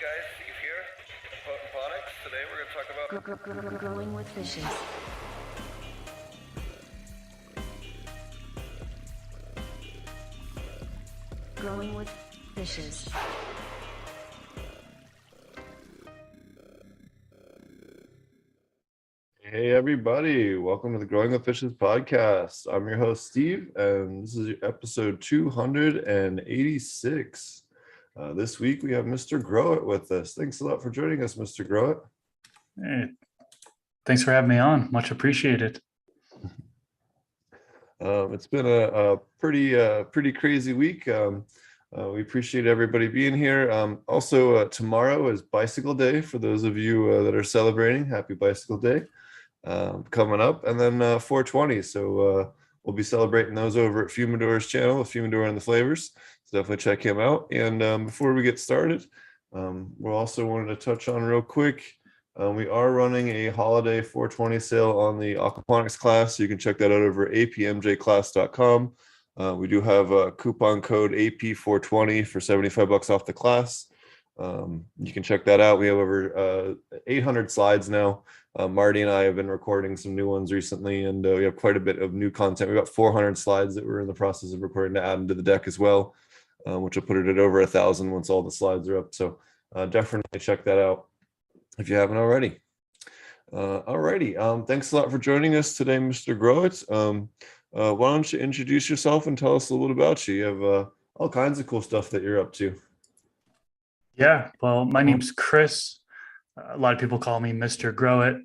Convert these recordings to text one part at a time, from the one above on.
guys, Steve here, Ponics. Today we're going to talk about growing with fishes. Growing with fishes. Hey everybody, welcome to the Growing with Fishes podcast. I'm your host Steve, and this is episode 286. This week we have Mr. Growit with us. Thanks a lot for joining us, Mr. Growit. Hey, thanks for having me on. Much appreciated. It's been a pretty crazy week. We appreciate everybody being here. Also, tomorrow is Bicycle Day for those of you that are celebrating. Happy Bicycle Day coming up, and then 420. So we'll be celebrating those over at Fumidor's channel, Fumidor and the Flavors. So definitely check him out. And before we get started, we're also wanted to touch on real quick. We are running a holiday 420 sale on the Aquaponics class. So you can check that out over apmjclass.com. We do have a coupon code AP420 for $75 off the class. You can check that out. We have over 800 slides now. Marty and I have been recording some new ones recently, and we have quite a bit of new content. We've got 400 slides that we're in the process of recording to add into the deck as well, which will put it at over 1,000 once all the slides are up. So definitely check that out if you haven't already. Alrighty. Thanks a lot for joining us today, Mr. Growitz. Why don't you introduce yourself and tell us a little about you? You have all kinds of cool stuff that you're up to. Yeah, well, my name's Chris. A lot of people call me Mr. Growit.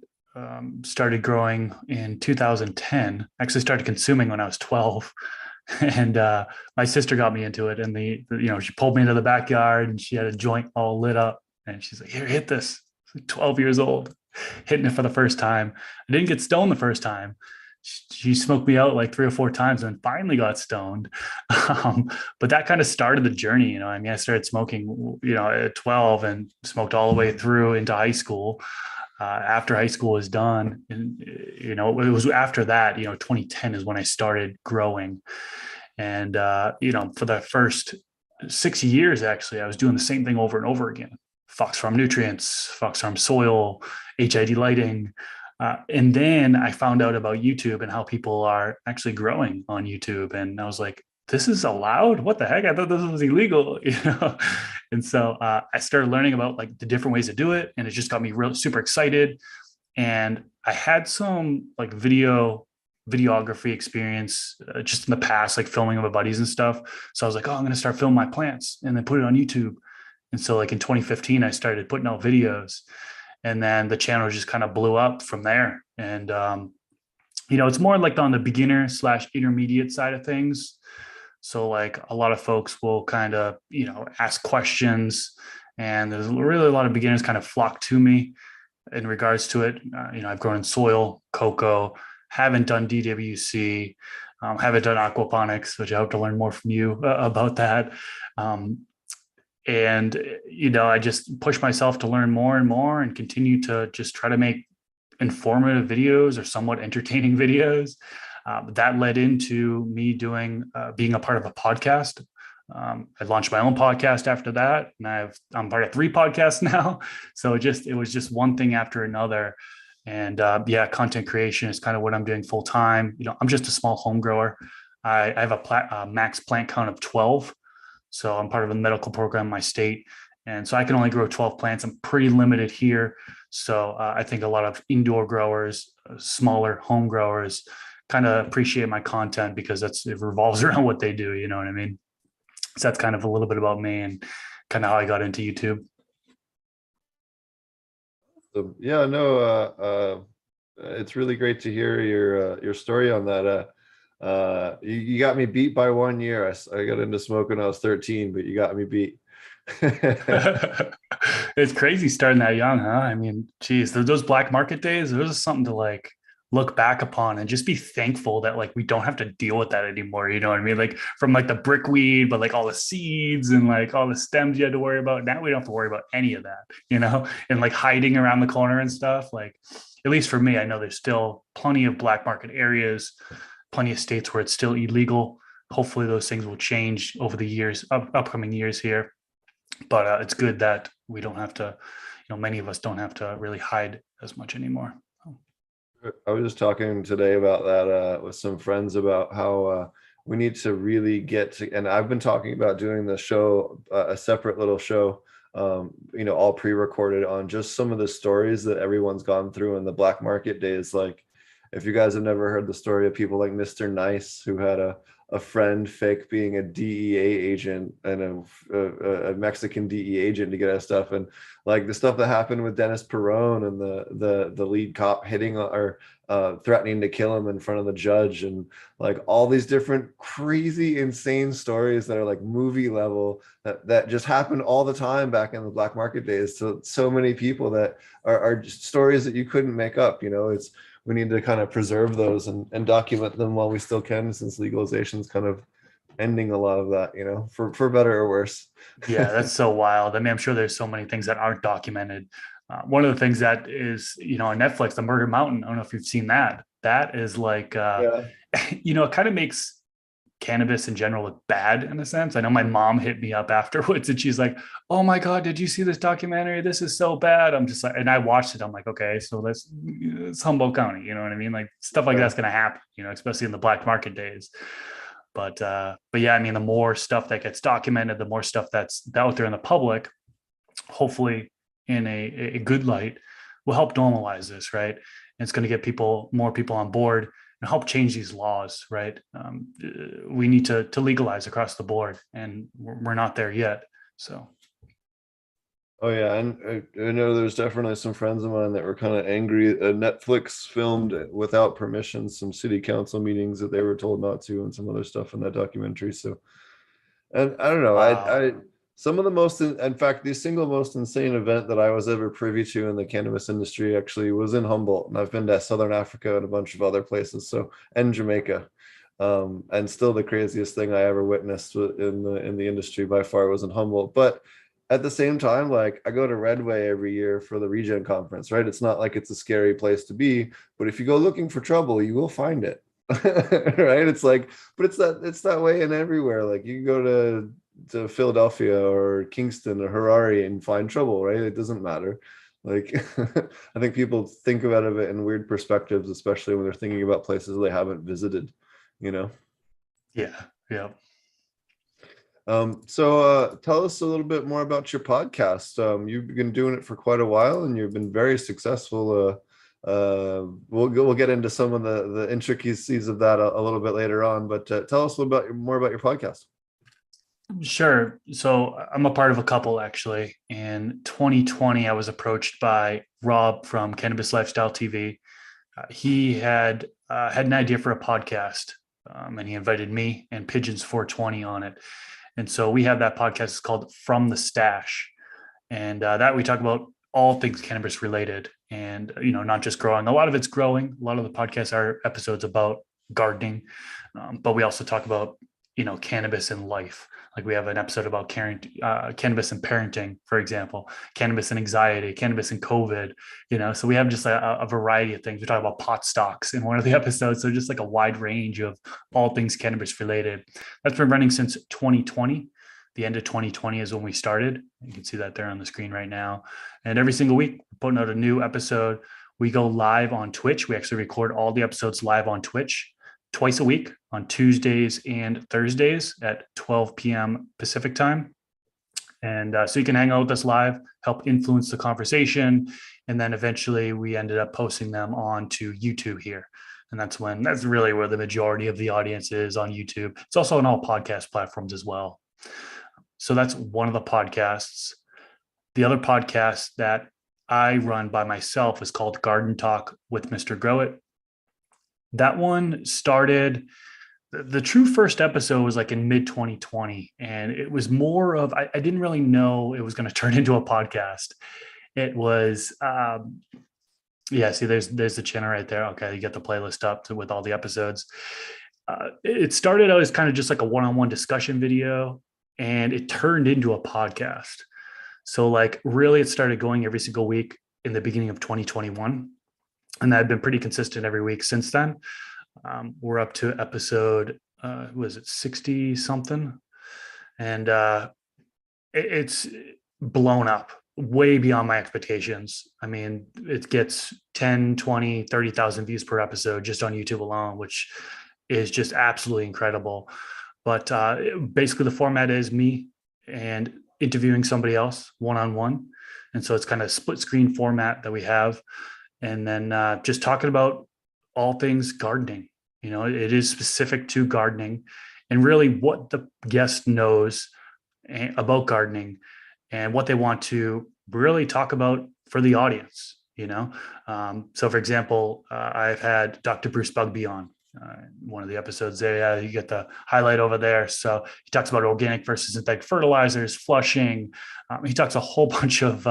Started growing in 2010. Actually started consuming when I was 12. And my sister got me into it. And she pulled me into the backyard and she had a joint all lit up. And she's like, here, hit this. I was like 12 years old, hitting it for the first time. I didn't get stoned the first time. She smoked me out like 3 or 4 times and finally got stoned. But that kind of started the journey. I started smoking, at 12 and smoked all the way through into high school. After high school was done, and, it was after that, 2010 is when I started growing. And, for the first 6 years, actually, I was doing the same thing over and over again. Fox Farm nutrients, Fox Farm soil, HID lighting. And then I found out about YouTube and how people are actually growing on YouTube. And I was like, this is allowed? What the heck? I thought this was illegal, And so I started learning about like the different ways to do it. And it just got me super excited. And I had some like videography experience just in the past, like filming with my buddies and stuff. So I was like, I'm going to start filming my plants and then put it on YouTube. And so like in 2015, I started putting out videos. And then the channel just kind of blew up from there. And, it's more like on the beginner/intermediate side of things. So like a lot of folks will kind of, ask questions, and there's really a lot of beginners kind of flock to me in regards to it. I've grown in soil, cocoa, haven't done DWC, haven't done aquaponics, which I hope to learn more from you about that. And, I just push myself to learn more and more and continue to just try to make informative videos or somewhat entertaining videos. That led into me being a part of a podcast. I launched my own podcast after that, and I'm part of 3 podcasts now. So it was just one thing after another. And content creation is kind of what I'm doing full time. I'm just a small home grower. I have a max plant count of 12. So I'm part of a medical program in my state. And so I can only grow 12 plants. I'm pretty limited here. So I think a lot of indoor growers, smaller home growers kind of appreciate my content because it revolves around what they do. You know what I mean? So that's kind of a little bit about me and kind of how I got into YouTube. So, it's really great to hear your story on that. You got me beat by 1 year. I got into smoking when I was 13, but you got me beat. It's crazy starting that young, huh? I mean, geez, those black market days, those are something to like look back upon and just be thankful that like we don't have to deal with that anymore. You know what I mean? Like from like the brickweed, but like all the seeds and like all the stems you had to worry about. Now we don't have to worry about any of that, and like hiding around the corner and stuff. Like, at least for me, I know there's still plenty of black market areas, plenty of states where it's still illegal. Hopefully those things will change over the upcoming years here. But it's good that we don't have to, many of us don't have to really hide as much anymore. I was just talking today about that with some friends about how we need to really get to, and I've been talking about doing the show, a separate little show, all pre-recorded on just some of the stories that everyone's gone through in the black market days. Like, if you guys have never heard the story of people like Mr. Nice, who had a friend fake being a DEA agent and a Mexican DEA agent to get us stuff, and like the stuff that happened with Dennis Perone and the lead cop hitting or threatening to kill him in front of the judge, and like all these different crazy, insane stories that are like movie level that just happened all the time back in the black market days to so many people that are just stories that you couldn't make up. We need to kind of preserve those and document them while we still can, since legalization is kind of ending a lot of that, for better or worse. Yeah, that's so wild. I mean, I'm sure there's so many things that aren't documented. One of the things that is, on Netflix, the Murder Mountain. I don't know if you've seen that. That is like, Yeah. it kind of makes cannabis in general look bad in a sense. I know my mom hit me up afterwards and she's like, "Oh my God, did you see this documentary? This is so bad." I'm just like, and I watched it. I'm like, okay, so it's Humboldt County. You know what I mean? Like stuff like Yeah. that's going to happen, especially in the black market days. But yeah, I mean, the more stuff that gets documented, the more stuff that's out there in the public, hopefully in a good light, will help normalize this, right? And it's going to get more people on board and help change these laws, right? We need to legalize across the board, and we're not there yet. So. Oh yeah, and I know there's definitely some friends of mine that were kind of angry. Netflix filmed without permission some city council meetings that they were told not to, and some other stuff in that documentary. So, and I don't know, Wow. I some of the most, in fact, the single most insane event that I was ever privy to in the cannabis industry actually was in Humboldt, and I've been to Southern Africa and a bunch of other places, so, and Jamaica. And still the craziest thing I ever witnessed in the industry by far was in Humboldt. But at the same time, like, I go to Redway every year for the Regen conference, right? It's not like it's a scary place to be, but if you go looking for trouble, you will find it. Right? It's like, but it's that way in everywhere. Like, you can go to Philadelphia or Kingston or Harare and find trouble, right? It doesn't matter. Like, I think people think about it in weird perspectives, especially when they're thinking about places they haven't visited, you know? Yeah. Yeah. So tell us a little bit more about your podcast. You've been doing it for quite a while and you've been very successful. We'll get into some of the intricacies of that a little bit later on, but tell us a little bit more about your podcast. Sure. So I'm a part of a couple actually. In 2020, I was approached by Rob from Cannabis Lifestyle TV. He had an idea for a podcast, and he invited me and Pigeons 420 on it. And so we have that podcast. It's called From the Stash, and that we talk about all things cannabis related, and not just growing. A lot of it's growing. A lot of the podcasts are episodes about gardening, but we also talk about cannabis in life. Like we have an episode about cannabis and parenting, for example, cannabis and anxiety, cannabis and COVID, so we have just a variety of things. We talk about pot stocks in one of the episodes. So just like a wide range of all things cannabis related. That's been running since 2020. The end of 2020 is when we started. You can see that there on the screen right now. And every single week, we're putting out a new episode. We go live on Twitch. We actually record all the episodes live on Twitch twice a week on Tuesdays and Thursdays at 12 p.m. Pacific time. And so you can hang out with us live, help influence the conversation. And then eventually we ended up posting them onto YouTube here. And that's really where the majority of the audience is, on YouTube. It's also on all podcast platforms as well. So that's one of the podcasts. The other podcast that I run by myself is called Garden Talk with Mr. Grow It. That one started, the true first episode was like in mid 2020. And it was more of, I didn't really know it was going to turn into a podcast. It was, see, there's the channel right there. Okay, you get the playlist up with all the episodes. It started out as kind of just like a one-on-one discussion video, and it turned into a podcast. So like really it started going every single week in the beginning of 2021. And I've been pretty consistent every week since then. We're up to episode, was it 60 something? And it's blown up way beyond my expectations. I mean, it gets 10, 20, 30,000 views per episode just on YouTube alone, which is just absolutely incredible. But basically the format is me and interviewing somebody else one-on-one. And so it's kind of a split screen format that we have. And then just talking about all things gardening. You know, it is specific to gardening and really what the guest knows about gardening and what they want to really talk about for the audience, you know? So for example, I've had Dr. Bruce Bugby on one of the episodes there. Yeah, you get the highlight over there. So he talks about organic versus synthetic fertilizers, flushing. He talks a whole bunch of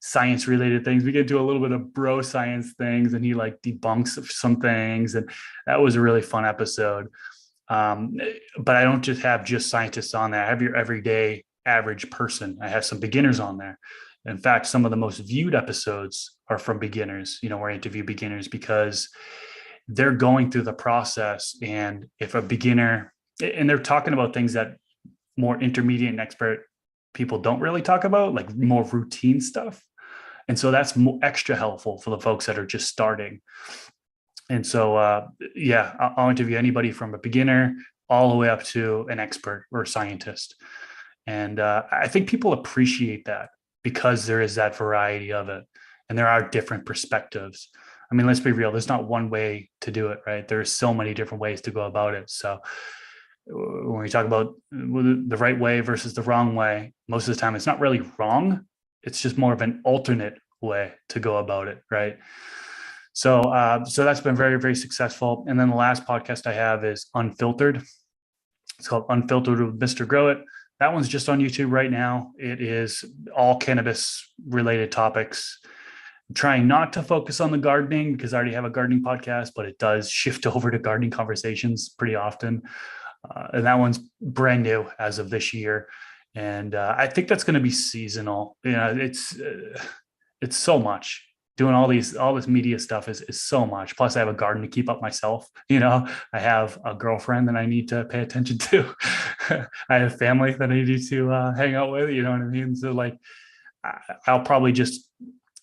science related things. We get into a little bit of bro science things and he like debunks some things. And that was a really fun episode. But I don't just have scientists on there. I have your everyday average person. I have some beginners on there. In fact, some of the most viewed episodes are from beginners, you know, where I interview beginners because they're going through the process. And if a beginner, and they're talking about things that more intermediate and expert people don't really talk about, like more routine stuff. And so that's extra helpful for the folks that are just starting. And so, yeah, I'll interview anybody from a beginner all the way up to an expert or a scientist. And I think people appreciate that because there is that variety of it. And there are different perspectives. I mean, let's be real. There's not one way to do it, right? There's so many different ways to go about it. So when we talk about the right way versus the wrong way, most of the time it's not really wrong. It's just more of an alternate way to go about it, right? So that's been very, very successful. And then the last podcast I have is Unfiltered. It's called Unfiltered with Mr. Grow It. That one's just on YouTube right now. It is all cannabis related topics. I'm trying not to focus on the gardening because I already have a gardening podcast, but it does shift over to gardening conversations pretty often. And that one's brand new as of this year. And I think that's going to be seasonal. You know, it's so much. Doing all this media stuff is so much. Plus I have a garden to keep up myself. You know, I have a girlfriend that I need to pay attention to. I have family that I need to hang out with, you know what I mean? So like, I'll probably just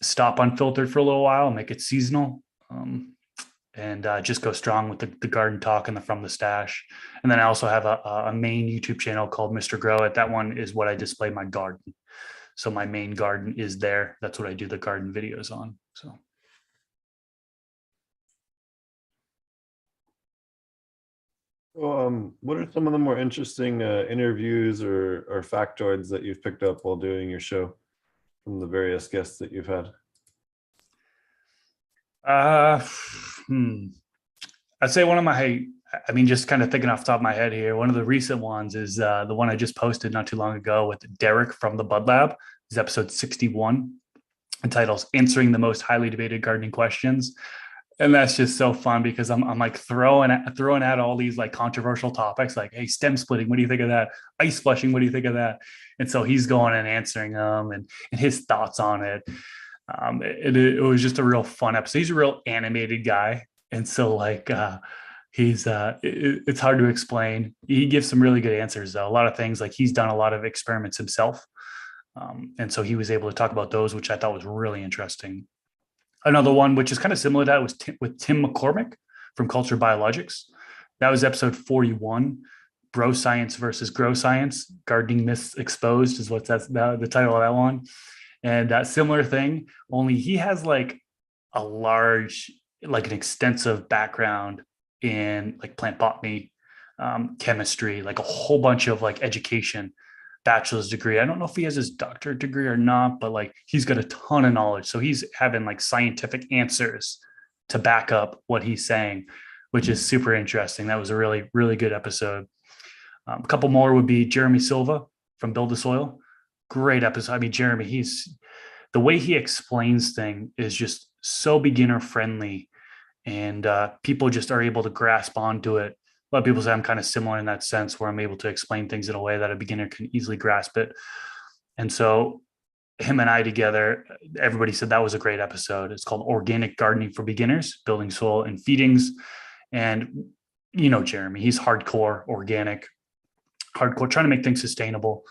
stop Unfiltered for a little while and make it seasonal. And just go strong with the garden talk and the From the Stash. And then I also have a main YouTube channel called Mr. Grow It. That one is what I display my garden. So my main garden is there. That's what I do the garden videos on. So. Well, what are some of the more interesting interviews or factoids that you've picked up while doing your show from the various guests that you've had? I'd say one of my, I mean, just kind of thinking off the top of my head here, one of the recent ones is the one I just posted not too long ago with Derek from the Bud Lab. It's episode 61. The title's Answering the Most Highly Debated Gardening Questions. And that's just so fun because I'm like throwing out all these like controversial topics like, hey, stem splitting, what do you think of that? Ice flushing, what do you think of that? And so he's going and answering them and his thoughts on it. It was just a real fun episode. He's a real animated guy. And so like it's hard to explain. He gives some really good answers though. A lot of things like he's done a lot of experiments himself. And so he was able to talk about those, which I thought was really interesting. Another one, which is kind of similar to that, was with Tim McCormick from Culture Biologics. That was episode 41, Bro Science versus Grow Science, Gardening Myths Exposed is that's the title of that one. And that similar thing, only he has like a large, like an extensive background in like plant botany, chemistry, like a whole bunch of like education, bachelor's degree. I don't know if he has his doctorate degree or not, but like he's got a ton of knowledge. So he's having like scientific answers to back up what he's saying, which is super interesting. That was a really, really good episode. A couple more would be Jeremy Silva from Build the Soil. Great episode. I mean, Jeremy, the way he explains things is just so beginner friendly and people just are able to grasp onto it. A lot of people say I'm kind of similar in that sense where I'm able to explain things in a way that a beginner can easily grasp it. And so him and I together, everybody said that was a great episode. It's called Organic Gardening for Beginners, Building Soil and Feedings. And, you know, Jeremy, he's hardcore organic, hardcore, trying to make things sustainable.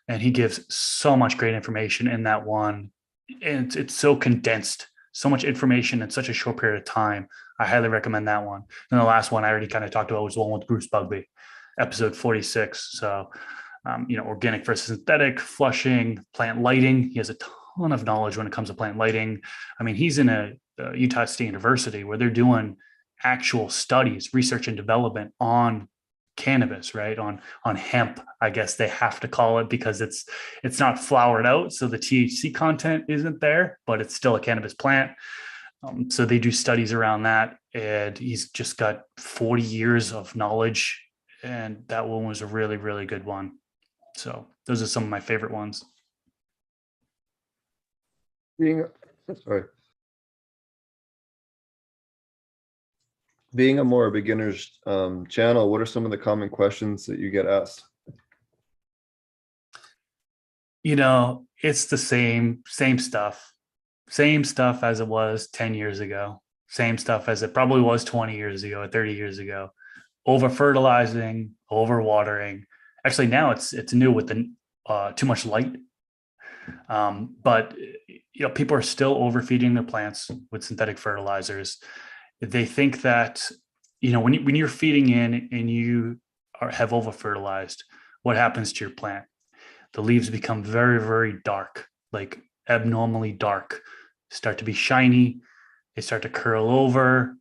and he gives so much great information in that one. And it's so condensed, so much information in such a short period of time. I highly recommend that one. And the last one I already kind of talked about was the one with Bruce Bugby, episode 46. So, organic versus synthetic, flushing, plant lighting. He has a ton of knowledge when it comes to plant lighting. I mean, he's in a Utah State University where they're doing actual studies, research and development on cannabis, right? On hemp, I guess they have to call it, because it's not flowered out, so the THC content isn't there, but it's still a cannabis plant. So they do studies around that, and he's just got 40 years of knowledge, and that one was a really, really good one. So those are some of my favorite ones. Being a more beginner's channel, what are some of the common questions that you get asked? It's the same stuff as it was 10 years ago, same stuff as it probably was 20 years ago or 30 years ago. Over fertilizing, over watering. Actually, now it's new with the too much light. But people are still overfeeding their plants with synthetic fertilizers. They think that, when you're feeding in and you have over fertilized, what happens to your plant? The leaves become very, very dark, like abnormally dark, start to be shiny. They start to curl over.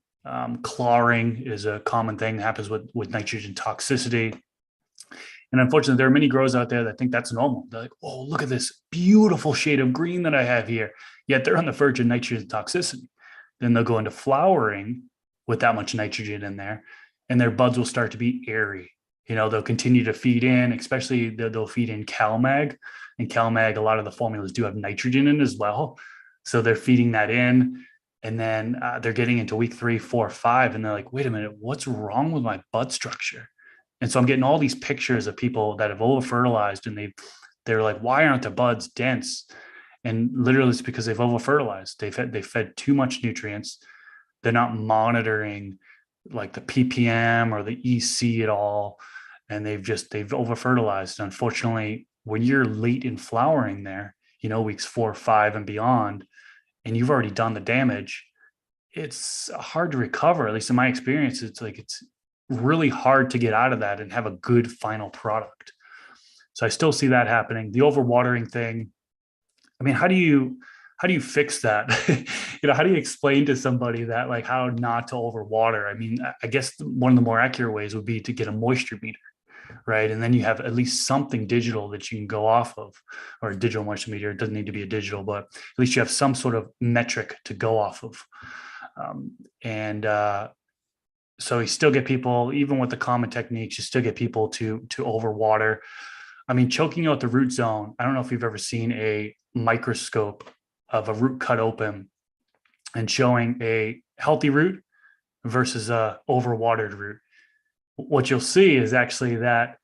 Clawing is a common thing that happens with nitrogen toxicity. And unfortunately, there are many growers out there that think that's normal. They're like, oh, look at this beautiful shade of green that I have here. Yet they're on the verge of nitrogen toxicity. Then they'll go into flowering with that much nitrogen in there, and their buds will start to be airy. They'll continue to feed in, especially they'll feed in CalMag. And CalMag, a lot of the formulas do have nitrogen in as well. So they're feeding that in. And then they're getting into week 3, 4, 5, and they're like, wait a minute, what's wrong with my bud structure? And so I'm getting all these pictures of people that have over-fertilized, and they're like, why aren't the buds dense? And literally it's because they've over-fertilized. They've fed too much nutrients. They're not monitoring like the ppm or the EC at all. And they've over-fertilized. Unfortunately, when you're late in flowering there, weeks 4, 5 and beyond, and you've already done the damage, it's hard to recover. At least in my experience, it's really hard to get out of that and have a good final product. So I still see that happening. The overwatering thing, I mean, how do you fix that? How do you explain to somebody that, like, how not to overwater? I mean, I guess one of the more accurate ways would be to get a moisture meter, right? And then you have at least something digital that you can go off of, or a digital moisture meter. It doesn't need to be a digital, but at least you have some sort of metric to go off of. So you still get people, even with the common techniques, you still get people to overwater. I mean, choking out the root zone. I don't know if you've ever seen a microscope of a root cut open and showing a healthy root versus a overwatered root. What you'll see is actually that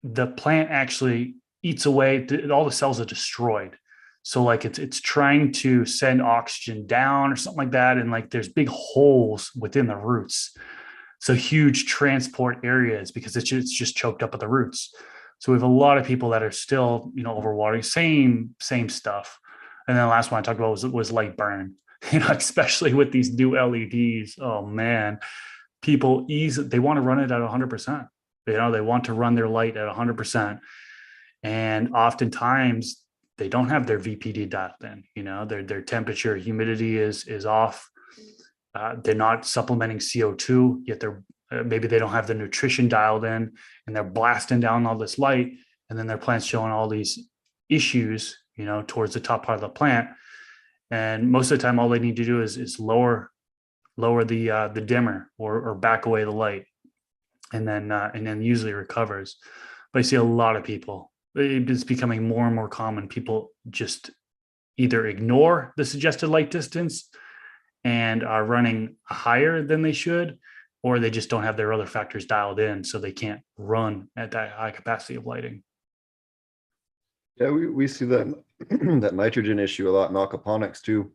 the plant actually eats away, all the cells are destroyed. So like it's trying to send oxygen down or something like that. And like there's big holes within the roots. So huge transport areas because it's just choked up at the roots. So we have a lot of people that are still, overwatering, same stuff. And then the last one I talked about was light burn, especially with these new LEDs. Oh man, people they want to run it at 100%. They want to run their light at 100%. And oftentimes they don't have their VPD dialed in, their temperature, humidity is off. They're not supplementing CO2, yet maybe they don't have the nutrition dialed in, and they're blasting down all this light, and then their plant's showing all these issues, towards the top part of the plant. And most of the time, all they need to do is lower the dimmer or back away the light, and then usually recovers. But I see a lot of people. It's becoming more and more common. People just either ignore the suggested light distance and are running higher than they should, or they just don't have their other factors dialed in, so they can't run at that high capacity of lighting. Yeah, we see that that nitrogen issue a lot in aquaponics too.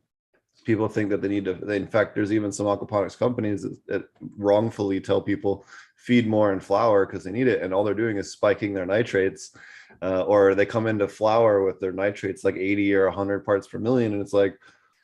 People think that they need to, in fact, there's even some aquaponics companies that wrongfully tell people feed more in flower because they need it, and all they're doing is spiking their nitrates, or they come into flower with their nitrates like 80 or 100 parts per million, and it's like,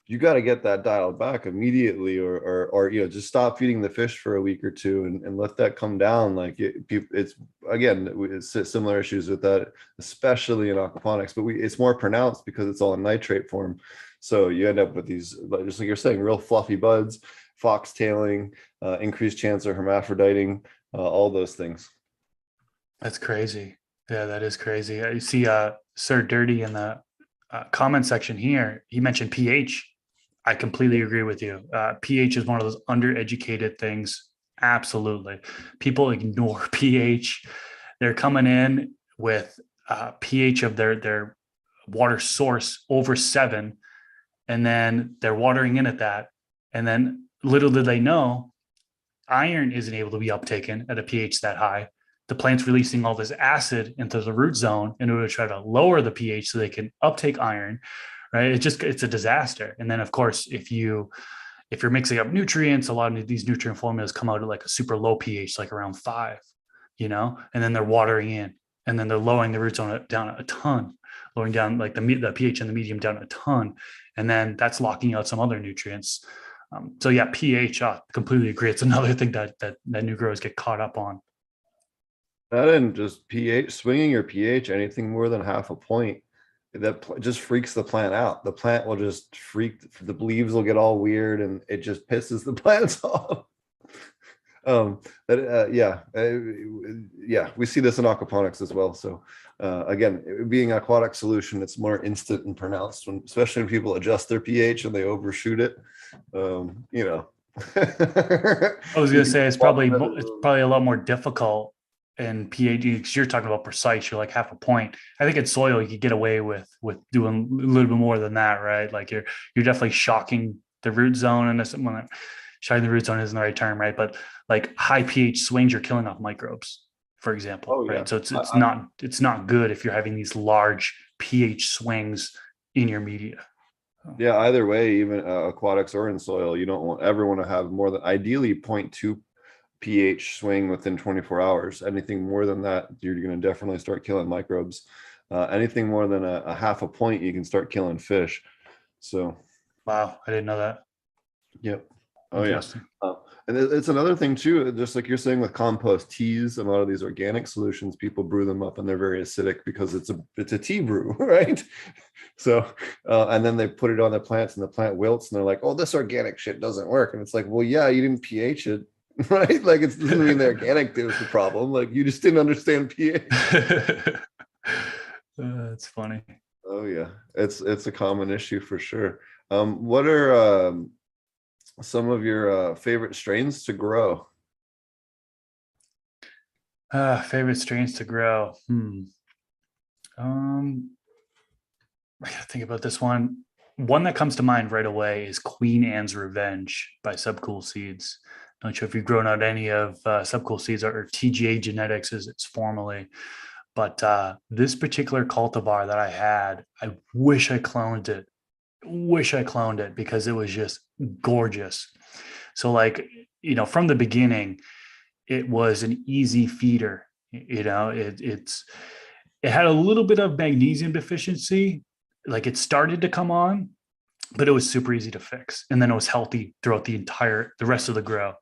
you got to get that dialed back immediately, or just stop feeding the fish for a week or two and let that come down. Like it's again, it's similar issues with that, especially in aquaponics, but it's more pronounced because it's all in nitrate form. So you end up with these, just like you're saying, real fluffy buds, foxtailing, increased chance of hermaphroditing, all those things. That's crazy. Yeah, that is crazy. I see Sir Dirty in the comment section here. He mentioned pH. I completely agree with you. pH is one of those undereducated things. Absolutely. People ignore pH. They're coming in with pH of their water source over 7, and then they're watering in at that. And then little did they know, iron isn't able to be uptaken at a pH that high. The plant's releasing all this acid into the root zone in order to try to lower the pH so they can uptake iron, right? It's a disaster. And then of course, if you're mixing up nutrients, a lot of these nutrient formulas come out at like a super low pH, like around 5, and then they're watering in, and then they're lowering the root zone down a ton, lowering down like the pH in the medium down a ton. And then that's locking out some other nutrients. So yeah, pH, completely agree. It's another thing that new growers get caught up on. That and just pH, swinging your pH anything more than half a point, that just freaks the plant out. The plant will just freak, the leaves will get all weird, and it just pisses the plants off. We see this in aquaponics as well. So again, being aquatic solution, it's more instant and pronounced, especially when people adjust their pH and they overshoot it. I was going to say it's probably a lot more difficult in pH, because you're talking about precise. You're like half a point. I think in soil you could get away with doing a little bit more than that, right? Like you're definitely shocking the root zone, and shocking the root zone isn't the right term, right? But like high pH swings, you're killing off microbes, for example, right? So it's not good if you're having these large pH swings in your media. Yeah, either way, even aquatics or in soil, you don't ever want to have more than ideally 0.2 pH swing within 24 hours. Anything more than that, you're going to definitely start killing microbes. Anything more than a half a point, you can start killing fish. So, wow, I didn't know that. Yep. Oh yeah. And it's another thing too, just like you're saying with compost teas, a lot of these organic solutions, people brew them up and they're very acidic because it's a tea brew, right? So, and then they put it on the plants and the plant wilts, and they're like, oh, this organic shit doesn't work. And it's like, well, yeah, you didn't pH it, right? Like it doesn't mean the organic was the problem. Like you just didn't understand pH. That's funny. Oh yeah, it's a common issue for sure. What are some of your favorite strains to grow? Favorite strains to grow. I gotta think about this one. One that comes to mind right away is Queen Anne's Revenge by Subcool Seeds. Not sure if you've grown out any of Subcool Seeds, or TGA Genetics as it's formally. But this particular cultivar that I had, I wish I cloned it. Because it was just gorgeous. So from the beginning, it was an easy feeder. It had a little bit of magnesium deficiency. Like it started to come on, but it was super easy to fix. And then it was healthy throughout the rest of the grow.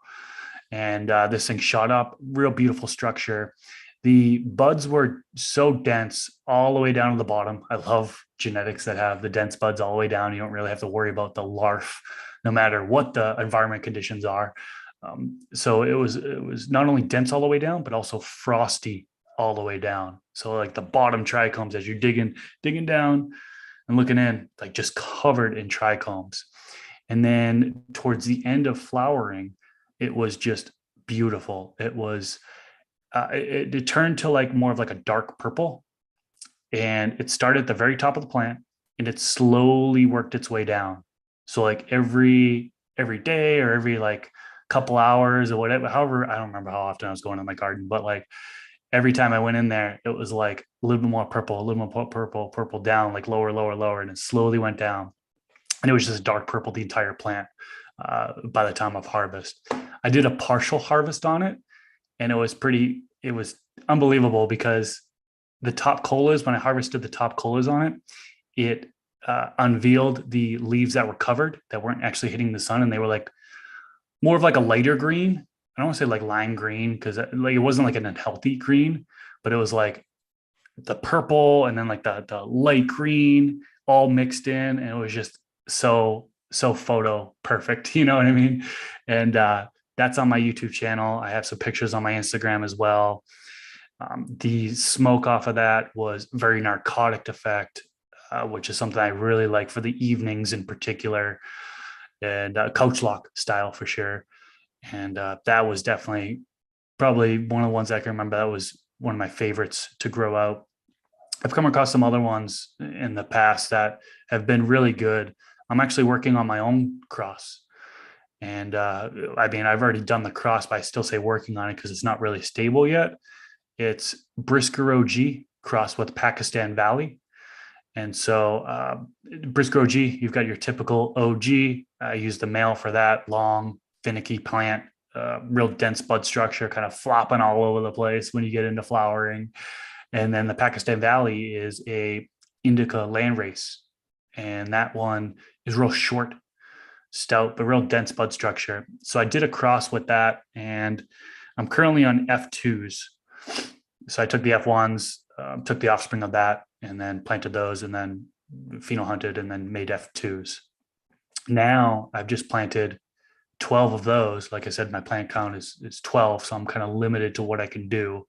And this thing shot up, real beautiful structure. The buds were so dense all the way down to the bottom. I love genetics that have the dense buds all the way down. You don't really have to worry about the larf, no matter what the environment conditions are. So it was not only dense all the way down, but also frosty all the way down. So like the bottom trichomes, as you're digging down and looking in, like just covered in trichomes. And then towards the end of flowering, it was just beautiful. It was, it turned to like more of like a dark purple, and it started at the very top of the plant and it slowly worked its way down. So like every day or every like couple hours or whatever, however, I don't remember how often I was going in my garden, but like every time I went in there, it was like a little bit more purple, a little more purple down, like lower, and it slowly went down. and it was just dark purple the entire plant by the time of harvest. I did a partial harvest on it, and it was unbelievable because the top colas, when I harvested the top colas on it, it unveiled the leaves that were covered that weren't actually hitting the sun, and they were like more of like a lighter green. I don't want to say like lime green because like it wasn't like an unhealthy green, but it was like the purple and then like the light green all mixed in, and it was just so photo perfect. You know what I mean? And that's on my YouTube channel. I have some pictures on my Instagram as well. The smoke off of that was very narcotic effect, which is something I really like for the evenings in particular, and coach lock style for sure. And that was definitely probably one of the ones I can remember. That was one of my favorites to grow out. I've come across some other ones in the past that have been really good. I'm actually working on my own cross. And I mean, I've already done the cross, but I still say working on it because it's not really stable yet. It's Brisker OG crossed with Pakistan Valley. And so Brisker OG, you've got your typical OG. I use the male for that, long, finicky plant, real dense bud structure, kind of flopping all over the place when you get into flowering. And then the Pakistan Valley is a indica landrace. And that one is real short, stout, but real dense bud structure. So I did a cross with that, and I'm currently on F2s. So I took the F1s, took the offspring of that, and then planted those, and then pheno hunted, and then made F2s. Now I've just planted 12 of those. Like I said, my plant count is 12, so I'm kind of limited to what I can do.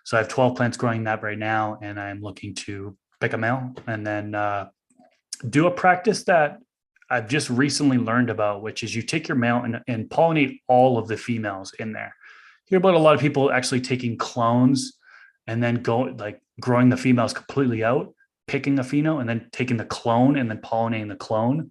So I have 12 plants growing that right now, and I'm looking to pick a male and then do a practice that I've just recently learned about, which is you take your male and pollinate all of the females in there. Hear about a lot of people actually taking clones and then growing the females completely out, picking a pheno and then taking the clone and then pollinating the clone.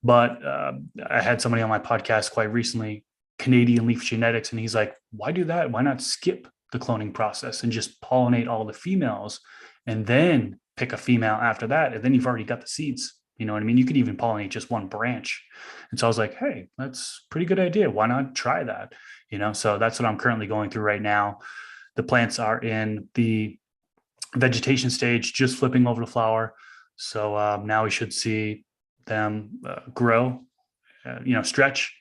But I had somebody on my podcast quite recently, Canadian Leaf Genetics, and he's like, why do that? Why not skip the cloning process and just pollinate all the females and then pick a female after that? And then you've already got the seeds. You know what I mean? You could even pollinate just one branch. And so I was like, hey, that's a pretty good idea. Why not try that? You know, so that's what I'm currently going through right now. The plants are in the vegetation stage, just flipping over to flower. So now we should see them grow, stretch,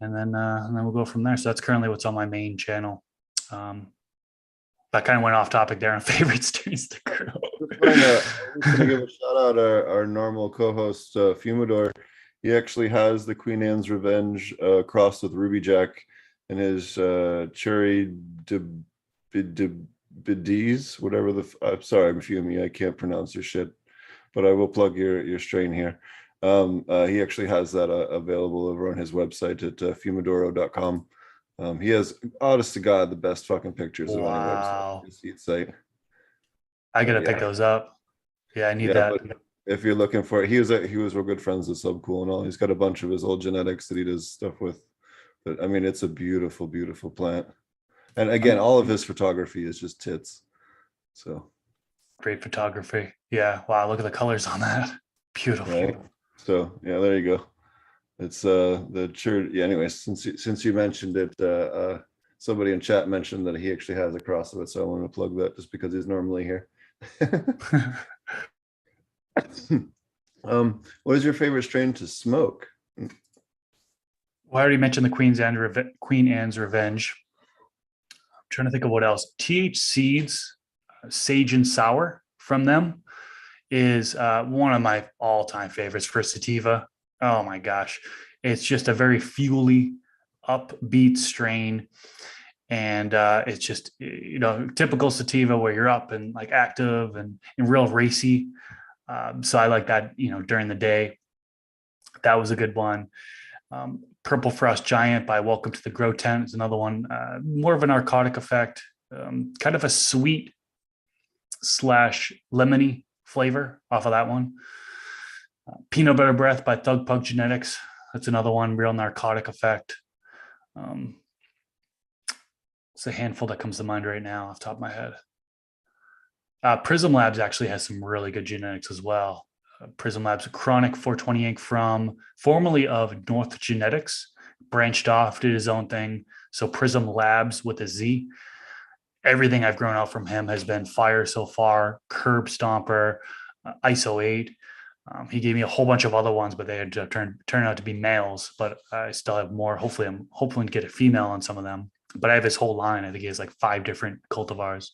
and then we'll go from there. So that's currently what's on my main channel. That kind of went off topic there on favorite strains to grow. I'm just gonna give a shout out our normal co-host Fumidor. He actually has the Queen Anne's Revenge crossed with Ruby Jack and his Cherry Bidis, whatever I'm sorry, Fumi, I can't pronounce your shit, but I will plug your strain here. He actually has that available over on his website at fumoduro.com. He has, honest to God, the best fucking pictures of any website, his seed site. I gotta pick those up. Yeah, I need that. If you're looking for it, he was real good friends with Subcool and all. He's got a bunch of his old genetics that he does stuff with. But I mean, it's a beautiful, beautiful plant. And again, all of his photography is just tits. So great photography. Yeah. Wow. Look at the colors on that. Beautiful. Right. So yeah, there you go. It's the church. Yeah. Anyways, since you mentioned it, somebody in chat mentioned that he actually has a cross of it, so I want to plug that just because he's normally here. What is your favorite strain to smoke? Well, I already mentioned the Queen Anne's Revenge. I'm trying to think of what else. TH Seeds, Sage and Sour from them is one of my all-time favorites for sativa. Oh my gosh. It's just a very fuely, upbeat strain. And it's just, typical sativa where you're up and like active and real racy. So I like that, during the day. That was a good one. Purple Frost Giant by Welcome to the Grow Tent is another one. More of a narcotic effect, kind of a sweet / lemony flavor off of that one. Peanut Butter Breath by Thug Pug Genetics. That's another one, real narcotic effect. It's a handful that comes to mind right now off the top of my head. Prism Labs actually has some really good genetics as well. Prism Labs Chronic 420 ink from formerly of North Genetics, branched off, did his own thing. So Prism Labs with a Z. Everything I've grown out from him has been fire so far. Curb Stomper, ISO 8. He gave me a whole bunch of other ones, but they had turned out to be males. But I still have more. Hopefully, I'm hoping to get a female on some of them. But I have his whole line. I think he has like 5 different cultivars.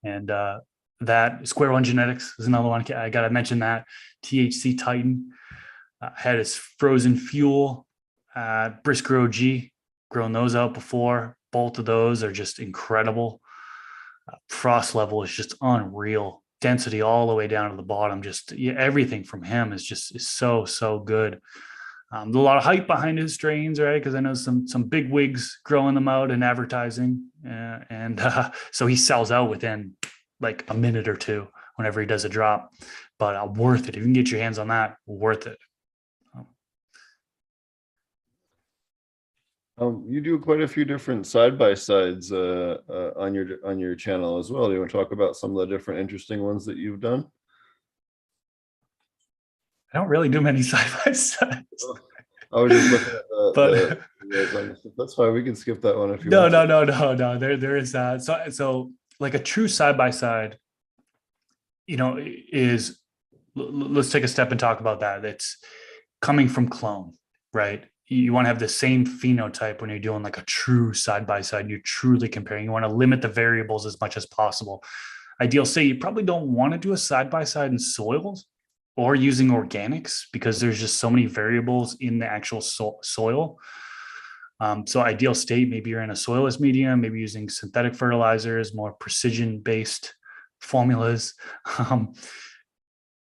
And that Square One Genetics is another one. I got to mention that. THC Titan had his Frozen Fuel, Brisker OG, grown those out before. Both of those are just incredible. Frost level is just unreal. Density all the way down to the bottom. Just everything from him is so good. There's a lot of hype behind his strains, right? Because I know some big wigs growing them out and advertising, and so he sells out within like a minute or two whenever he does a drop. But worth it if you can get your hands on that. Worth it. You do quite a few different side-by-sides on your channel as well. Do you want to talk about some of the different interesting ones that you've done? I don't really do many side-by-sides. I was just looking at that's fine. We can skip that one if you want. No. There is that. So like a true side-by-side, is, let's take a step and talk about that. It's coming from clone, right? You want to have the same phenotype when you're doing like a true side-by-side. You're truly comparing. You want to limit the variables as much as possible. Ideal state, you probably don't want to do a side-by-side in soils or using organics because there's just so many variables in the actual soil. So ideal state, maybe you're in a soilless medium, maybe using synthetic fertilizers, more precision-based formulas.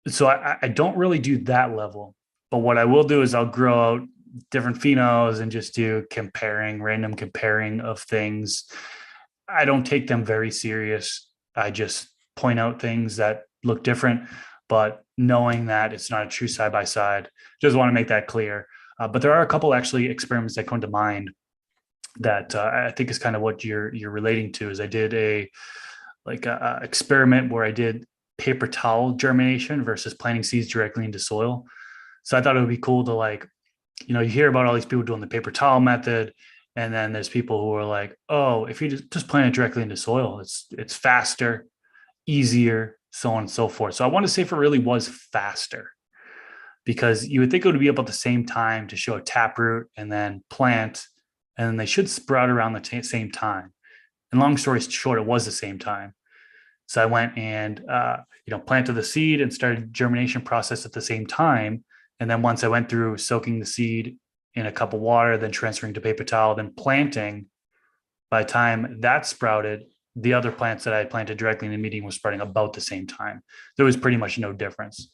So I don't really do that level. But what I will do is I'll grow out different phenos and just do random comparing of things. I don't take them very serious. I just point out things that look different, but knowing that it's not a true side-by-side, just want to make that clear. But there are a couple actually experiments that come to mind that I think is kind of what you're relating to. Is I did a experiment where I did paper towel germination versus planting seeds directly into soil. So I thought it would be cool to you hear about all these people doing the paper towel method, and then there's people who are like, oh, if you just plant it directly into soil, it's faster, easier, so on and so forth. So I want to say if it really was faster, because you would think it would be about the same time to show a taproot and then plant, and then they should sprout around the same time. And long story short, it was the same time. So I went and planted the seed and started germination process at the same time. And then once I went through soaking the seed in a cup of water, then transferring to paper towel, then planting, by the time that sprouted, the other plants that I had planted directly in the medium were sprouting about the same time. There was pretty much no difference.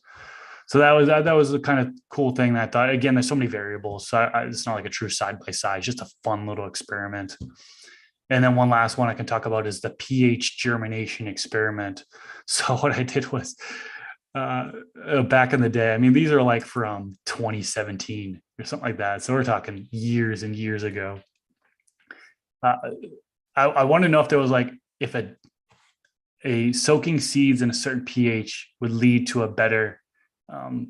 So that was the kind of cool thing that I thought. Again, there's so many variables. So it's not like a true side-by-side, it's just a fun little experiment. And then one last one I can talk about is the pH germination experiment. So what I did was, back in the day, I mean, these are like from 2017 or something like that. So we're talking years and years ago. I want to know if there was if a soaking seeds in a certain pH would lead to a better, a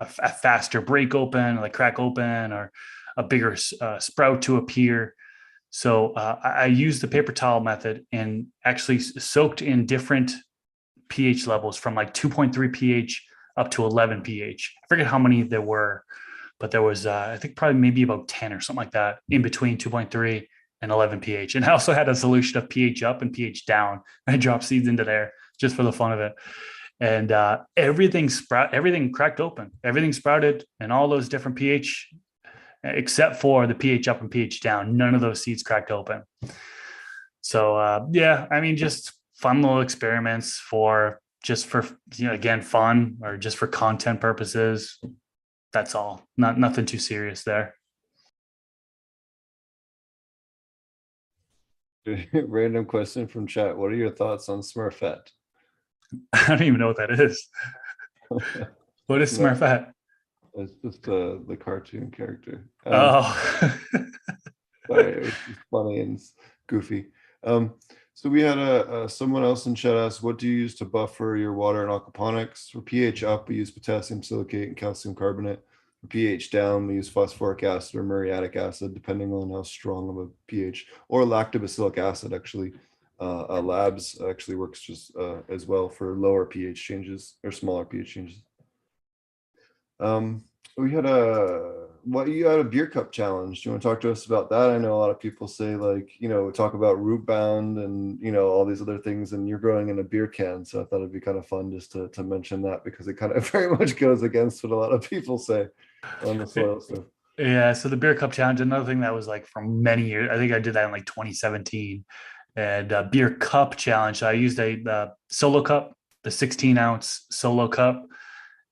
faster break open, like crack open, or a bigger sprout to appear. So I used the paper towel method and actually soaked in different pH levels from 2.3 pH up to 11 pH. I forget how many there were, but there was, I think probably maybe about 10 or something like that in between 2.3 and 11 pH. And I also had a solution of pH up and pH down. I dropped seeds into there just for the fun of it. And everything cracked open. Everything sprouted in all those different pH, except for the pH up and pH down. None of those seeds cracked open. So just fun little experiments for again, fun or just for content purposes. That's all. Nothing too serious there. Random question from chat. What are your thoughts on Smurfette? I don't even know what that is. What is Smurfette? It's just the cartoon character. Sorry, Sorry, it was just funny and goofy. So we had someone else in chat ask, what do you use to buffer your water in aquaponics? For pH up, we use potassium silicate and calcium carbonate. For pH down, we use phosphoric acid or muriatic acid, depending on how strong of a pH, or lactobacillic acid. Actually, labs actually works just as well for lower pH changes or smaller pH changes. We had you had a beer cup challenge. Do you want to talk to us about that? I know a lot of people say, like, talk about root bound and all these other things, and you're growing in a beer can. So I thought it'd be kind of fun just to mention that, because it kind of very much goes against what a lot of people say on the soil stuff. Yeah, so the beer cup challenge, another thing that was like from many years. I think I did that in like 2017, and beer cup challenge. So I used a solo cup, the 16-ounce solo cup.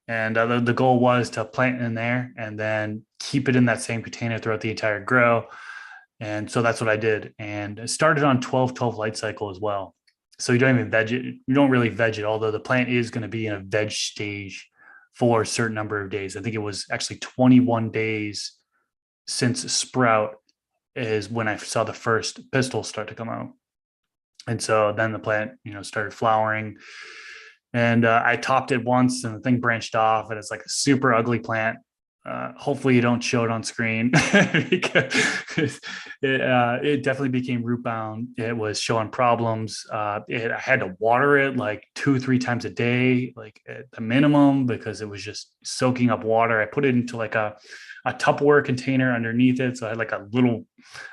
And the goal was to plant it in there and then keep it in that same container throughout the entire grow. And so that's what I did. And I started on 12-12 light cycle as well. So you don't even veg it. You don't really veg it, although the plant is going to be in a veg stage for a certain number of days. I think it was actually 21 days since sprout is when I saw the first pistils start to come out. And so then the plant, started flowering. And I topped it once and the thing branched off, and it's like a super ugly plant. Hopefully you don't show it on screen because it definitely became root bound. It was showing problems. I had to water it like 2-3 times a day, like at the minimum, because it was just soaking up water. I put it into like a Tupperware container underneath it. So I had like a little,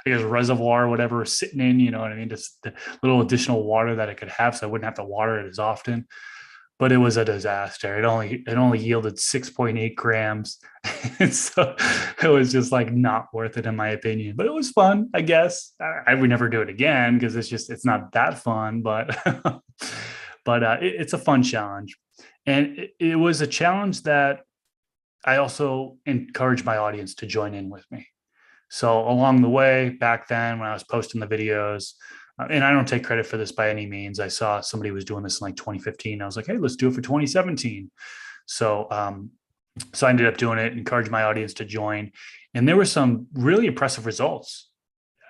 reservoir or whatever sitting in, you know what I mean? Just the little additional water that I could have, so I wouldn't have to water it as often. But it was a disaster. It only yielded 6.8 grams. And so it was just like not worth it in my opinion, but it was fun, I guess. I would never do it again because it's not that fun, but, it's a fun challenge. And it was a challenge that I also encourage my audience to join in with me. So along the way, back then when I was posting the videos, and I don't take credit for this by any means. I saw somebody was doing this in like 2015. I was like, hey, let's do it for 2017. So I ended up doing it, encouraged my audience to join. And there were some really impressive results.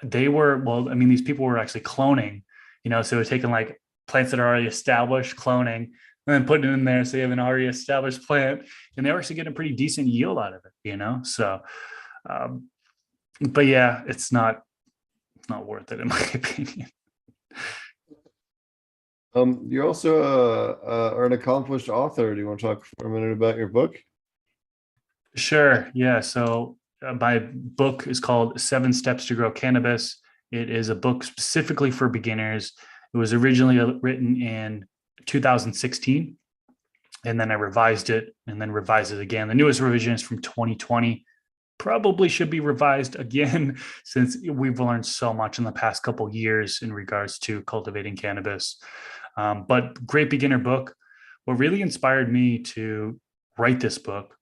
These people were actually cloning, so they were taking like plants that are already established, cloning, and then putting it in there. So you have an already established plant, and they were actually getting a pretty decent yield out of it, So, but yeah, it's not worth it in my opinion. You also are an accomplished author. Do you want to talk for a minute about your book? Sure. Yeah. So my book is called 7 Steps to Grow Cannabis. It is a book specifically for beginners. It was originally written in 2016, and then I revised it and then revised it again. The newest revision is from 2020. Probably should be revised again since we've learned so much in the past couple of years in regards to cultivating cannabis. But great beginner book. What really inspired me to write this book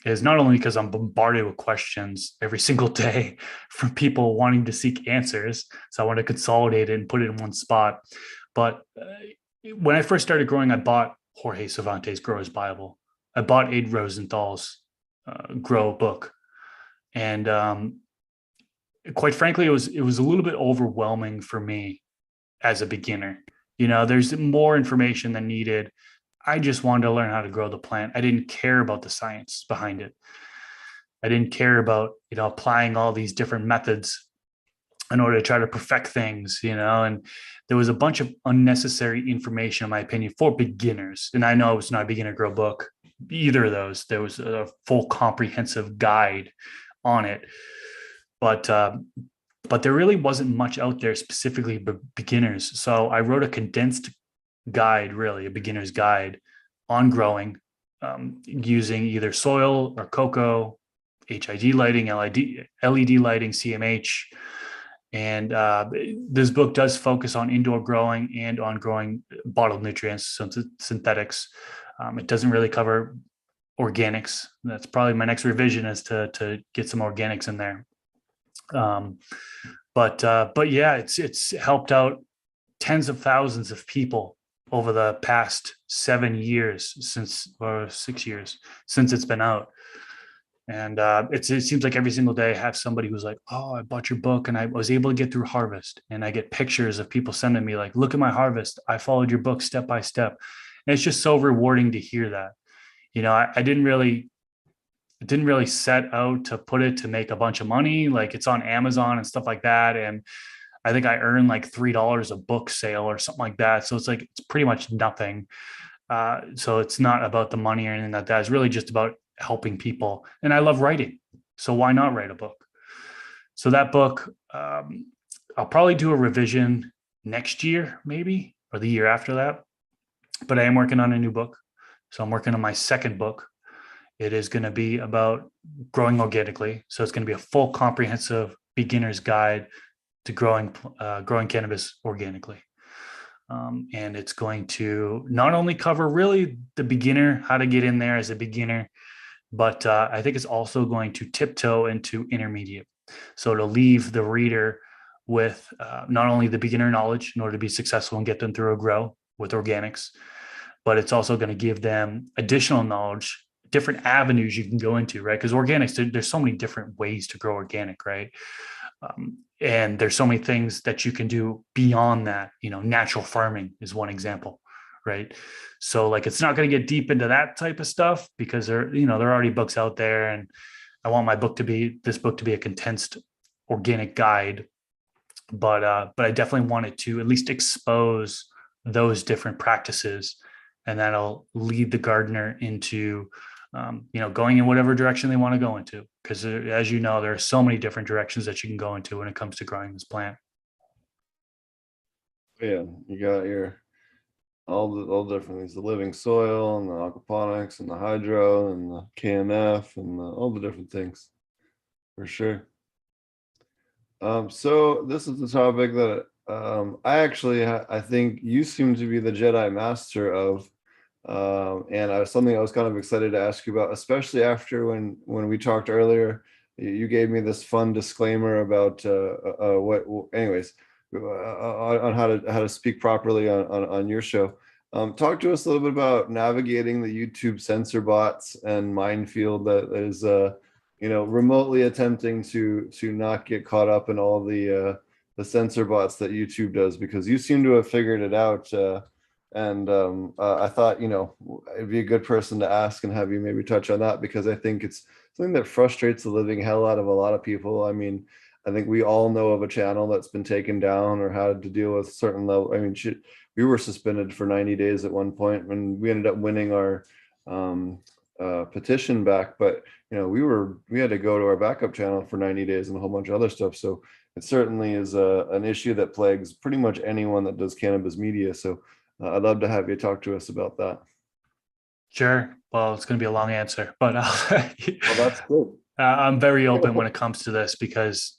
is not only because I'm bombarded with questions every single day from people wanting to seek answers, so I want to consolidate it and put it in one spot. But when I first started growing, I bought Jorge Cervantes' Grower's Bible. I bought Aid Rosenthal's Grow book. And quite frankly, it was a little bit overwhelming for me as a beginner. There's more information than needed. I just wanted to learn how to grow the plant. I didn't care about the science behind it. I didn't care about, applying all these different methods in order to try to perfect things, and there was a bunch of unnecessary information, in my opinion, for beginners. And I know it was not a beginner grow book, either of those. There was a full comprehensive guide on it, but there really wasn't much out there specifically for beginners. So I wrote a condensed guide, really a beginner's guide on growing, using either soil or cocoa, HID lighting, LED lighting, CMH. And this book does focus on indoor growing and on growing bottled nutrients, synthetics. It doesn't really cover organics. That's probably my next revision, is to get some organics in there. But yeah, it's helped out tens of thousands of people over the past 7 years or 6 years since it's been out. And it seems like every single day I have somebody who's like, oh, I bought your book and I was able to get through harvest. And I get pictures of people sending me like, look at my harvest. I followed your book step by step. And it's just so rewarding to hear that. I didn't really set out to put it to make a bunch of money. Like it's on Amazon and stuff like that. And I think I earn like $3 a book sale or something like that. So it's pretty much nothing. So it's not about the money or anything like that. It's really just about helping people. And I love writing. So why not write a book? So that book, I'll probably do a revision next year, maybe, or the year after that. But I am working on a new book. So I'm working on my second book. It is going to be about growing organically. So it's going to be a full comprehensive beginner's guide to growing cannabis organically. And it's going to not only cover really the beginner, how to get in there as a beginner, but I think it's also going to tiptoe into intermediate. So to leave the reader with not only the beginner knowledge in order to be successful and get them through a grow with organics, but it's also going to give them additional knowledge, different avenues you can go into, right? Because organics, there's so many different ways to grow organic, right? And there's so many things that you can do beyond that. Natural farming is one example, right? So like, it's not going to get deep into that type of stuff because there are already books out there, and I want this book to be a condensed organic guide. But I definitely wanted to at least expose those different practices, and that'll lead the gardener into going in whatever direction they want to go into. Because as you know, there are so many different directions that you can go into when it comes to growing this plant. Yeah, you got all the different things, the living soil and the aquaponics and the hydro and the KMF and all the different things, for sure. So this is the topic that I think you seem to be the Jedi Master of. And something I was kind of excited to ask you about, especially after when we talked earlier. You gave me this fun disclaimer about on how to speak properly on your show. Talk to us a little bit about navigating the YouTube censor bots and minefield that is remotely attempting to not get caught up in all the censor bots that YouTube does, because you seem to have figured it out. And I thought, it'd be a good person to ask and have you maybe touch on that, because I think it's something that frustrates the living hell out of a lot of people. I mean, I think we all know of a channel that's been taken down or had to deal with certain level. I mean, we were suspended for 90 days at one point when we ended up winning our petition back. But, we had to go to our backup channel for 90 days and a whole bunch of other stuff. So it certainly is an issue that plagues pretty much anyone that does cannabis media. So I'd love to have you talk to us about that. Sure. Well, it's going to be a long answer, but Well, that's good. I'm very open when it comes to this, because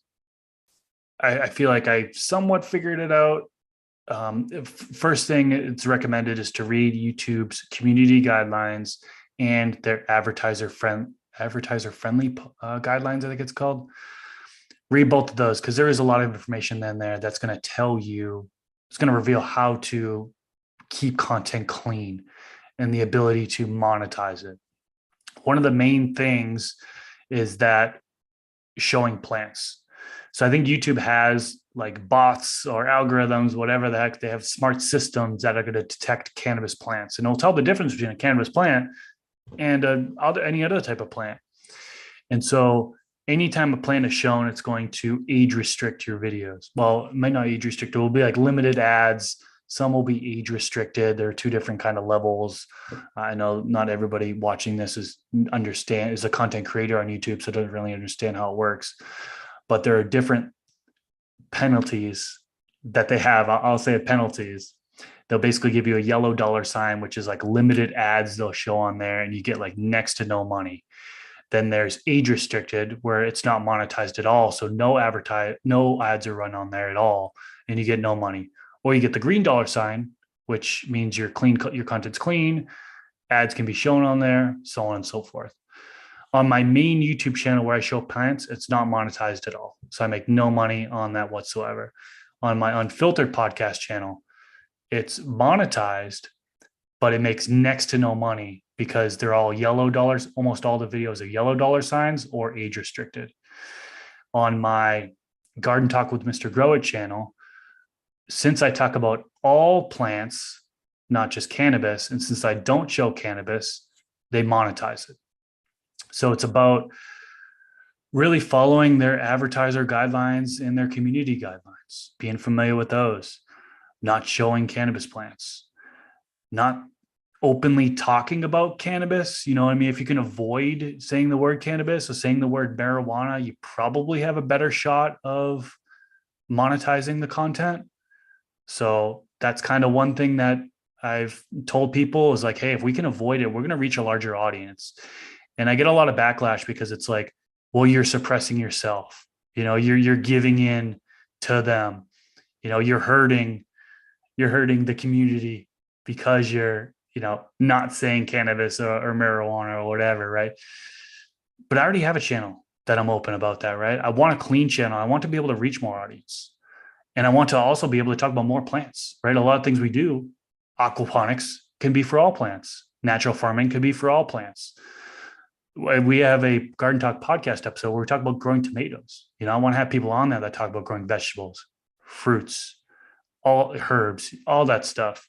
I feel like I somewhat figured it out. First thing it's recommended is to read YouTube's community guidelines and their advertiser friendly guidelines, I think it's called. Read both of those, because there is a lot of information in there that's going to tell you, it's going to reveal how to keep content clean and the ability to monetize it. One of the main things is that showing plants. So I think YouTube has like bots or algorithms, whatever the heck, they have smart systems that are going to detect cannabis plants, and it'll tell the difference between a cannabis plant and any other type of plant. And so anytime a plant is shown, it's going to age restrict your videos. Well, it might not age restrict, it will be like limited ads. Some will be age restricted. There are two different kind of levels. I know not everybody watching this is a content creator on YouTube, so doesn't really understand how it works. But there are different penalties that they have. I'll say penalties. They'll basically give you a yellow $sign, which is like limited ads they'll show on there, and you get like next to no money. Then there's age restricted, where it's not monetized at all. So no ads are run on there at all, and you get no money. Or you get the green $sign, which means your content's clean, ads can be shown on there, so on and so forth. On my main YouTube channel where I show plants, it's not monetized at all. So I make no money on that whatsoever. On my unfiltered podcast channel, it's monetized, but it makes next to no money because they're all yellow dollars. Almost all the videos are yellow dollar signs or age restricted. On my Garden Talk with Mr. Grow It channel, since I talk about all plants, not just cannabis, and since I don't show cannabis, they monetize it. So it's about really following their advertiser guidelines and their community guidelines, being familiar with those, not showing cannabis plants, not openly talking about cannabis. You know what I mean? If you can avoid saying the word cannabis or saying the word marijuana, you probably have a better shot of monetizing the content. So that's kind of one thing that I've told people is like, hey, if we can avoid it, we're going to reach a larger audience. And I get a lot of backlash because it's like, well, you're suppressing yourself. You know, you're giving in to them. You know, you're hurting the community because you're, you know, not saying cannabis or marijuana or whatever, right? But I already have a channel that I'm open about that, right? I want a clean channel. I want to be able to reach more audience. And I want to also be able to talk about more plants, right? A lot of things we do, aquaponics can be for all plants. Natural farming could be for all plants. We have a Garden Talk podcast episode where we talk about growing tomatoes. You know, I want to have people on there that talk about growing vegetables, fruits, all herbs, all that stuff.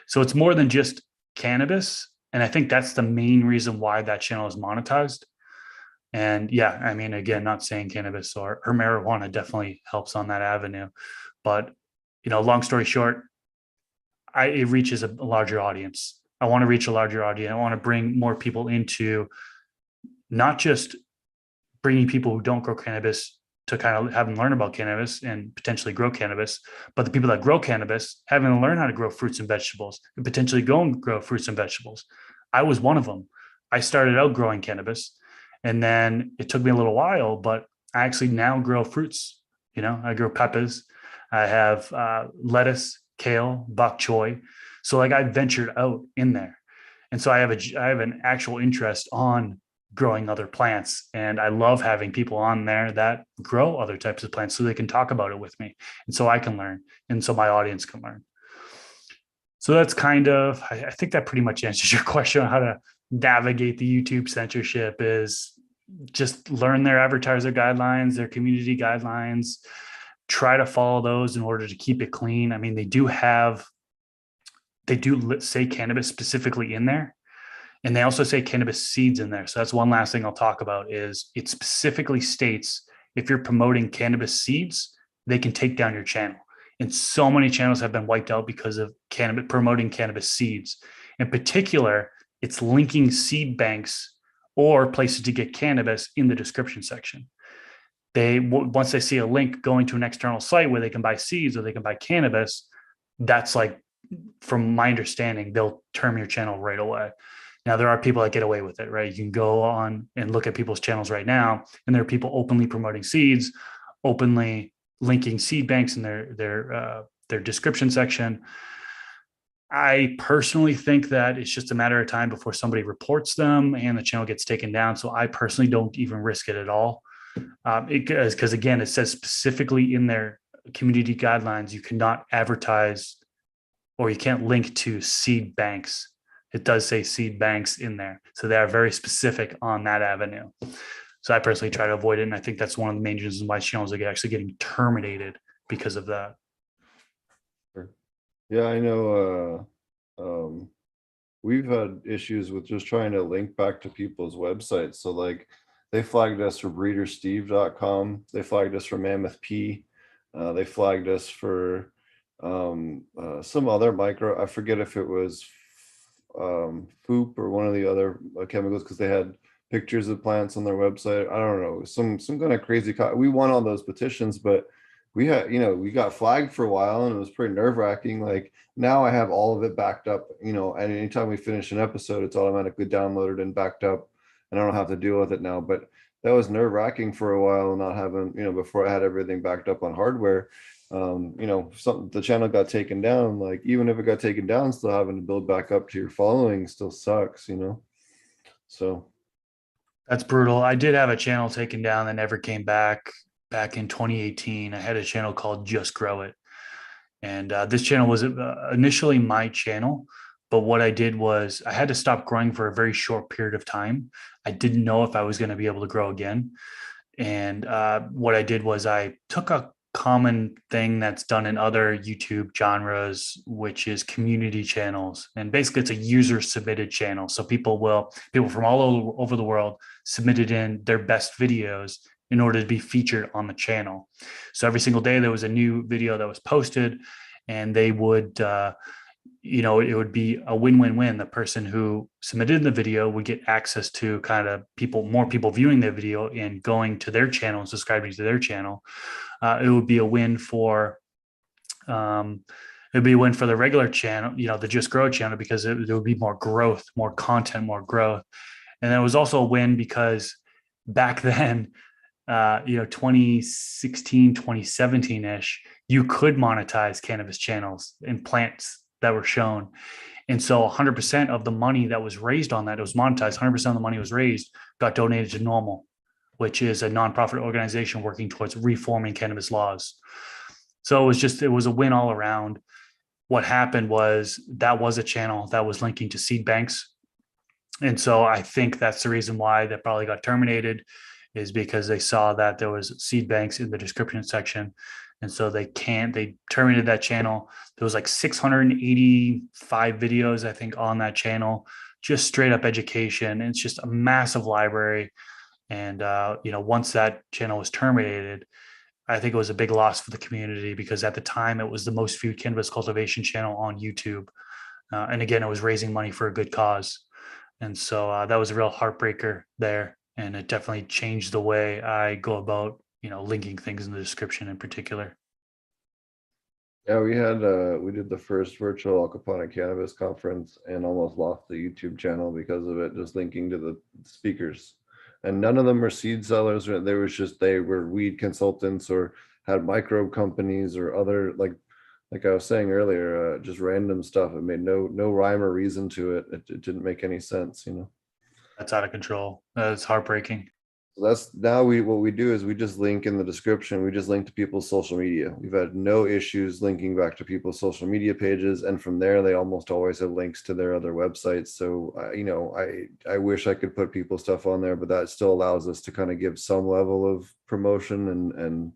So it's more than just cannabis. And I think that's the main reason why that channel is monetized. And yeah, I mean, again, not saying cannabis or marijuana definitely helps on that avenue. But, you know, long story short, it reaches a larger audience. I want to reach a larger audience. I want to bring more people into not just bringing people who don't grow cannabis to kind of have them learn about cannabis and potentially grow cannabis, but the people that grow cannabis, having them learn how to grow fruits and vegetables and potentially go and grow fruits and vegetables. I was one of them. I started out growing cannabis and then it took me a little while, but I actually now grow fruits. You know, I grow peppers. I have lettuce, kale, bok choy. So like I ventured out in there. And so I have an actual interest on growing other plants. And I love having people on there that grow other types of plants so they can talk about it with me. And so I can learn. And so my audience can learn. So that's kind of, I think that pretty much answers your question on how to navigate the YouTube censorship is just learn their advertiser guidelines, their community guidelines, try to follow those in order to keep it clean. I mean, they do say cannabis specifically in there. And they also say cannabis seeds in there. So that's one last thing I'll talk about is it specifically states if you're promoting cannabis seeds, they can take down your channel. And so many channels have been wiped out because of promoting cannabis seeds. In particular, it's linking seed banks or places to get cannabis in the description section. Once they see a link going to an external site where they can buy seeds or they can buy cannabis, that's like, from my understanding, they'll term your channel right away. Now, there are people that get away with it, right? You can go on and look at people's channels right now, and there are people openly promoting seeds, openly linking seed banks in their description section. I personally think that it's just a matter of time before somebody reports them and the channel gets taken down. So I personally don't even risk it at all. Because again, it says specifically in their community guidelines, you cannot advertise or you can't link to seed banks. It does say seed banks in there. So they are very specific on that avenue. So I personally try to avoid it. And I think that's one of the main reasons why channels are actually getting terminated because of that. Yeah, I know we've had issues with just trying to link back to people's websites. So like they flagged us for breedersteve.com. They flagged us for Mammoth P. They flagged us for some other micro. I forget if it was Foop or one of the other chemicals because they had pictures of plants on their website. I don't know, some kind of crazy. We won all those petitions, but we got flagged for a while and it was pretty nerve-wracking. Like now I have all of it backed up, and anytime we finish an episode, it's automatically downloaded and backed up and I don't have to deal with it now. But that was nerve-wracking for a while, not having, before I had everything backed up on hardware. The channel got taken down. Like even if it got taken down, still having to build back up to your following still sucks, So that's brutal. I did have a channel taken down that never came back in 2018. I had a channel called Just Grow It. And this channel was initially my channel, But what I did was I had to stop growing for a very short period of time. I didn't know if I was going to be able to grow again. And what I did was I took a common thing that's done in other YouTube genres, which is community channels. And basically it's a user submitted channel. So people from all over the world submitted in their best videos in order to be featured on the channel. So every single day there was a new video that was posted, and they would, it would be a win-win-win. The person who submitted the video would get access to kind of more people viewing their video and going to their channel and subscribing to their channel. It would be a win for the regular channel, the Just Grow channel, because there would be more growth, more content, more growth. And it was also a win because back then, 2016, 2017-ish, you could monetize cannabis channels and plants that were shown. And so 100% of the money that was raised on that, it was monetized, 100% of the money was raised, got donated to Normal, which is a nonprofit organization working towards reforming cannabis laws. So it was a win all around. What happened was that was a channel that was linking to seed banks. And so I think that's the reason why that probably got terminated, is because they saw that there was seed banks in the description section. And so they terminated that channel. There was like 685 videos, I think, on that channel, just straight up education. And it's just a massive library. And, once that channel was terminated, I think it was a big loss for the community, because at the time it was the most viewed cannabis cultivation channel on YouTube. And again, it was raising money for a good cause. And so that was a real heartbreaker there. And it definitely changed the way I go about, linking things in the description in particular. Yeah, we did the first virtual Aquaponic Cannabis conference and almost lost the YouTube channel because of it, just linking to the speakers. And none of them were seed sellers. They were weed consultants or had microbe companies or other, like I was saying earlier, just random stuff. It made no rhyme or reason to it. It didn't make any sense, That's out of control. It's heartbreaking. So that's now what we do is we just link in the description. We just link to people's social media. We've had no issues linking back to people's social media pages, and from there they almost always have links to their other websites. So I wish I could put people's stuff on there, but that still allows us to kind of give some level of promotion and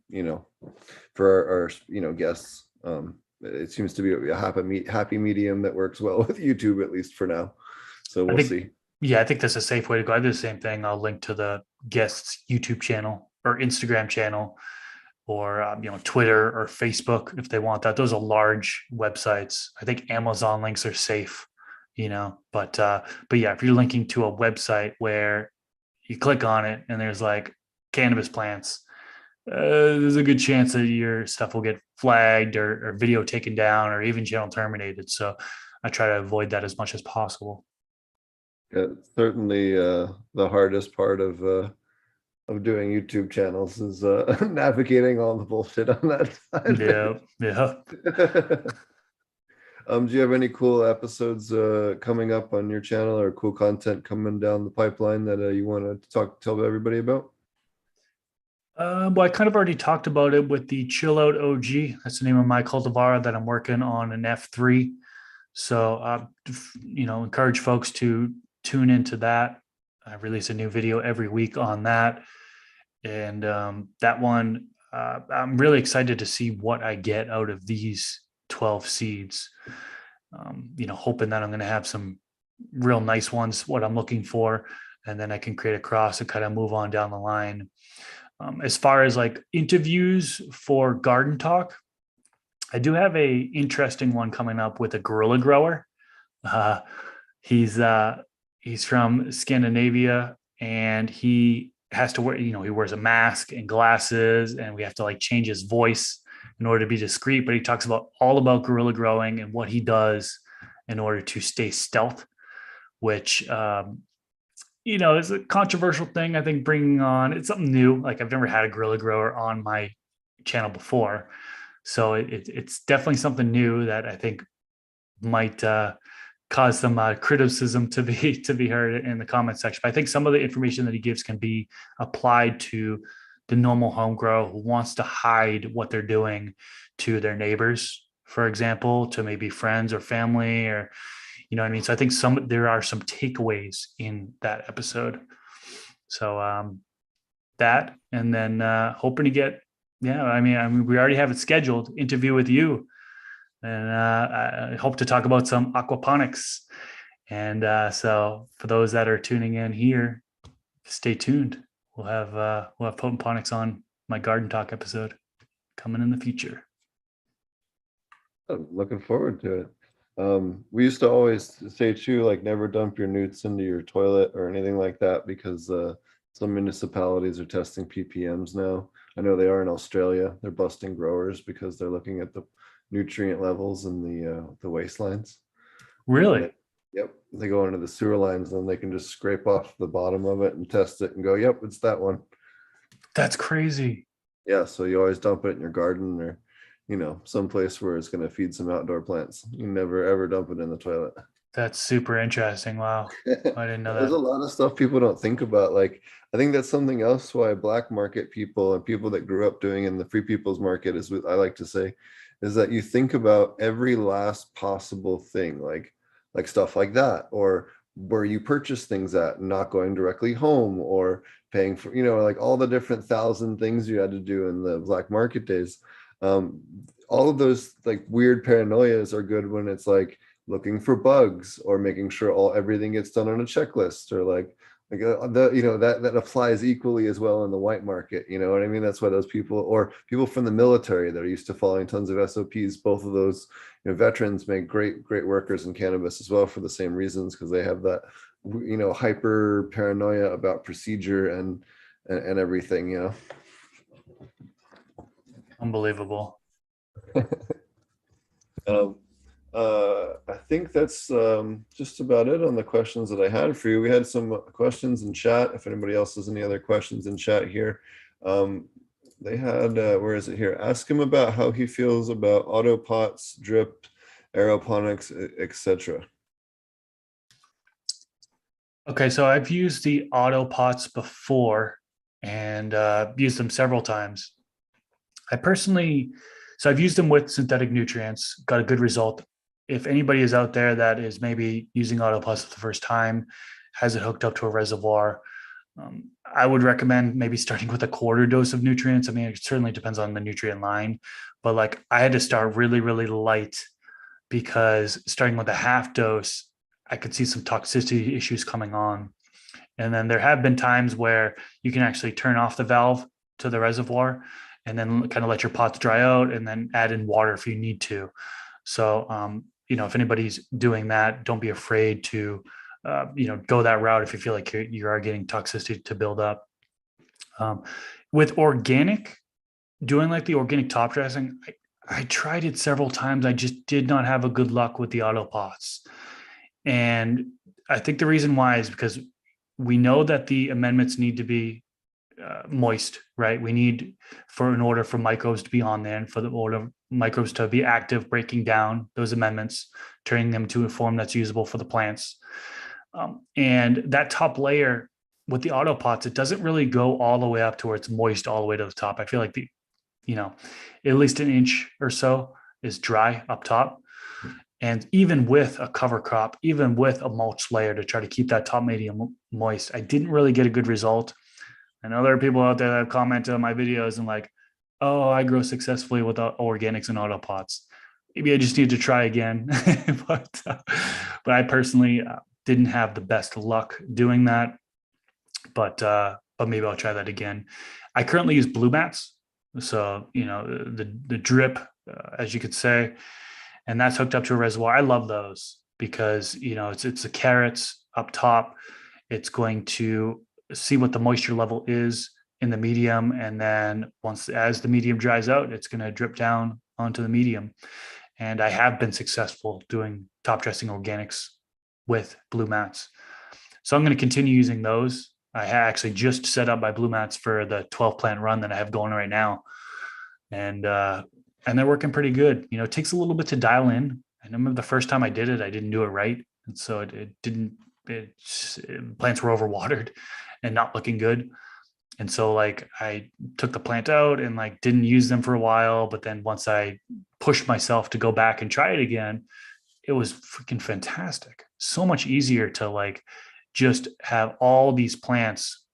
for our guests. It seems to be a happy medium that works well with YouTube, at least for now. So we'll see. Yeah, I think that's a safe way to go. I do the same thing. I'll link to the guest's YouTube channel or Instagram channel, or Twitter or Facebook if they want that. Those are large websites. I think Amazon links are safe, But yeah, if you're linking to a website where you click on it and there's like cannabis plants, there's a good chance that your stuff will get flagged or video taken down or even channel terminated. So I try to avoid that as much as possible. Yeah, certainly the hardest part of doing YouTube channels is navigating all the bullshit on that side. Yeah. Do you have any cool episodes coming up on your channel, or cool content coming down the pipeline that you want to tell everybody about? Well, I kind of already talked about it with the Chill Out OG. That's the name of my cultivar that I'm working on an F3. So, encourage folks to tune into that. I release a new video every week on that. And that one, I'm really excited to see what I get out of these 12 seeds. Hoping that I'm going to have some real nice ones, what I'm looking for, and then I can create a cross and kind of move on down the line. As far as like interviews for Garden Talk, I do have a interesting one coming up with a guerrilla grower. He's from Scandinavia, and he has to wear, he wears a mask and glasses, and we have to like change his voice in order to be discreet. But he talks all about guerrilla growing and what he does in order to stay stealth, which, is a controversial thing. I think it's something new. Like I've never had a guerrilla grower on my channel before. So it's definitely something new that I think might cause some criticism to be heard in the comment section. But I think some of the information that he gives can be applied to the normal home grower who wants to hide what they're doing to their neighbors, for example, to maybe friends or family, or You know what I mean? So I think there are some takeaways in that episode. So that, and then hoping to get, yeah, I mean, we already have it scheduled, interview with you. And I hope to talk about some aquaponics. And so for those that are tuning in here, stay tuned. We'll have Potent Ponics on my garden talk episode coming in the future. I'm looking forward to it. We used to always say too, like never dump your newts into your toilet or anything like that, because some municipalities are testing PPMs now. I know they are in Australia. They're busting growers because they're looking at the nutrient levels in the waistlines. Really? Yep. They go into the sewer lines, and they can just scrape off the bottom of it and test it and go, yep, it's that one. That's crazy. Yeah. So you always dump it in your garden, or someplace where it's going to feed some outdoor plants. You never ever dump it in the toilet. That's super interesting. Wow. I didn't know that. There's a lot of stuff people don't think about. Like, I think that's something else why black market people and people that grew up doing in the free people's market, is what I like to say, is that you think about every last possible thing, like stuff like that, or where you purchase things at, not going directly home, or paying for, like all the different 1,000 things you had to do in the black market days. All of those like weird paranoias are good when it's like looking for bugs, or making sure everything gets done on a checklist, or that applies equally as well in the white market. You know what I mean? That's why those people, or people from the military that are used to following tons of SOPs, both of those veterans make great workers in cannabis as well, for the same reasons, because they have that hyper paranoia about procedure and everything. Unbelievable. I think that's just about it on the questions that I had for you. We had some questions in chat. If anybody else has any other questions in chat here, they had, where is it here? Ask him about how he feels about auto pots, drip, aeroponics, etc. Okay, so I've used the auto pots before, and used them several times. So I've used them with synthetic nutrients, got a good result. If anybody is out there that is maybe using auto pots for the first time, has it hooked up to a reservoir, I would recommend maybe starting with a quarter dose of nutrients. I mean, it certainly depends on the nutrient line, but like I had to start really, really light, because starting with a half dose, I could see some toxicity issues coming on. And then there have been times where you can actually turn off the valve to the reservoir and then kind of let your pots dry out, and then add in water if you need to. So, if anybody's doing that, don't be afraid to, go that route if you feel like you are getting toxicity to build up. With organic, doing like the organic top dressing, I tried it several times. I just did not have a good luck with the auto pots. And I think the reason why is because we know that the amendments need to be moist, right? We need, in order for microbes to be on there, and for the order microbes to be active, breaking down those amendments, turning them to a form that's usable for the plants. And that top layer with the auto pots, it doesn't really go all the way up to where it's moist all the way to the top. I feel like at least an inch or so is dry up top. And even with a cover crop, even with a mulch layer to try to keep that top medium moist, I didn't really get a good result. I know there are people out there that have commented on my videos and like, oh, I grow successfully with organics and auto pots. Maybe I just need to try again. but I personally didn't have the best luck doing that. But maybe I'll try that again. I currently use blue mats. So, the drip, as you could say, and that's hooked up to a reservoir. I love those because, it's the carrots up top. It's going to see what the moisture level is in the medium. And then as the medium dries out, it's going to drip down onto the medium. And I have been successful doing top dressing organics with blue mats. So I'm going to continue using those. I actually just set up my blue mats for the 12 plant run that I have going right now. And they're working pretty good. It takes a little bit to dial in. I remember the first time I did it, I didn't do it right. And so plants were overwatered and not looking good. And so I took the plant out and didn't use them for a while. But then once I pushed myself to go back and try it again, it was freaking fantastic. So much easier to like just have all these plants.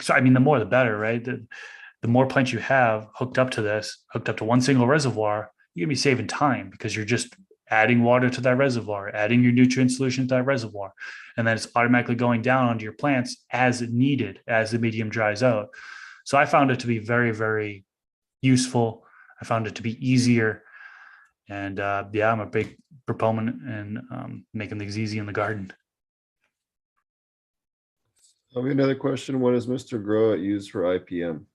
So, I mean, the more the better, right? The more plants you have hooked up to this, hooked up to one single reservoir, you're gonna be saving time because you're just adding water to that reservoir, adding your nutrient solution to that reservoir, and then it's automatically going down onto your plants as needed as the medium dries out. So I found it to be very, very useful. I found it to be easier. And yeah, I'm a big proponent in making things easy in the garden. Have another question. What does Mr. Grow It use for IPM?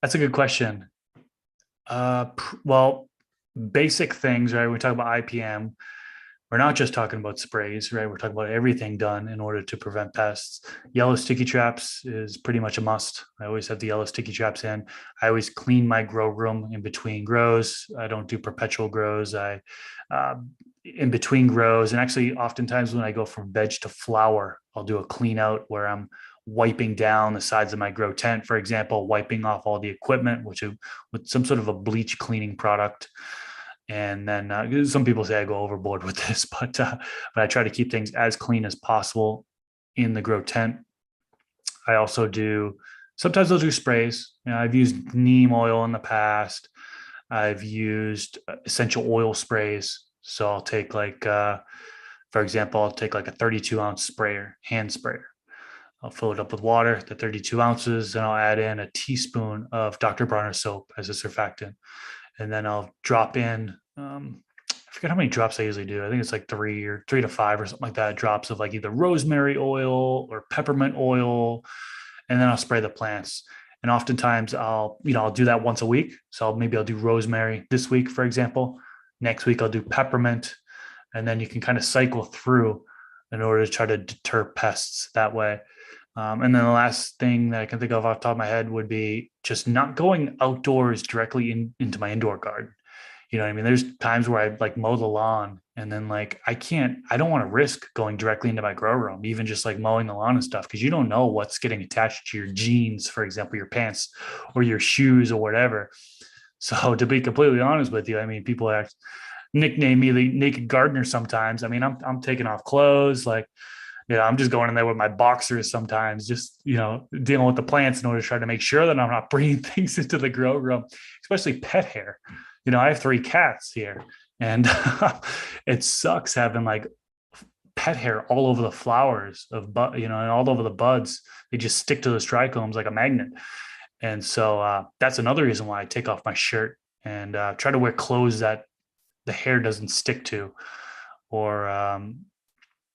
That's a good question. Well, basic things, right? We talk about IPM. We're not just talking about sprays, right? We're talking about everything done in order to prevent pests. Yellow sticky traps is pretty much a must. I always have the yellow sticky traps in. I always clean my grow room in between grows. I don't do perpetual grows. I in between grows, and actually oftentimes when I go from veg to flower, I'll do a clean out where I'm wiping down the sides of my grow tent, for example, wiping off all the equipment, with some sort of a bleach cleaning product. And then some people say I go overboard with this, but I try to keep things as clean as possible in the grow tent. I also do, sometimes I'll do sprays. You know, I've used neem oil in the past. I've used essential oil sprays. So I'll take like, for example, I'll take like a 32-ounce sprayer, hand sprayer. I'll fill it up with water, the 32 ounces, and I'll add in a teaspoon of Dr. Bronner soap as a surfactant. And then I'll drop in, I forget how many drops I usually do. I think it's like 3 to 5 or something like that, drops of like either rosemary oil or peppermint oil. And then I'll spray the plants. And oftentimes I'll do that once a week. So maybe I'll do rosemary this week, for example. Next week I'll do peppermint. And then you can kind of cycle through in order to try to deter pests that way. And then the last thing that I can think of off the top of my head would be just not going outdoors directly into my indoor garden. You know what I mean? There's times where I like mow the lawn and then like I don't want to risk going directly into my grow room, even just like mowing the lawn and stuff, because you don't know what's getting attached to your jeans, for example, your pants or your shoes or whatever. So to be completely honest with you, I mean, people nickname me the naked gardener sometimes. I mean, I'm taking off clothes, like, you know, I'm just going in there with my boxers sometimes, just, you know, dealing with the plants in order to try to make sure that I'm not bringing things into the grow room, especially pet hair. You know, I have 3 cats here, and it sucks having like pet hair all over the flowers and all over the buds. They just stick to those trichomes like a magnet. And so that's another reason why I take off my shirt and try to wear clothes that the hair doesn't stick to, or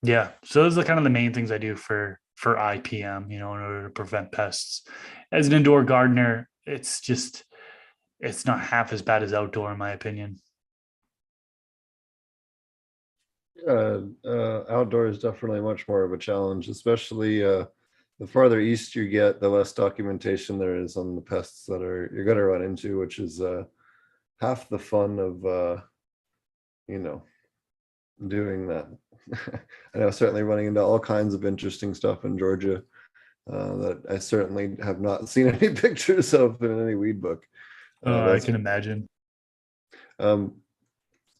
yeah. So those are kind of the main things I do for IPM, you know, in order to prevent pests. As an indoor gardener, it's not half as bad as outdoor, in my opinion. Outdoor is definitely much more of a challenge, especially the farther east you get, the less documentation there is on the pests that you're going to run into, which is half the fun of doing that. I know, certainly running into all kinds of interesting stuff in Georgia that I certainly have not seen any pictures of in any weed book. I can imagine.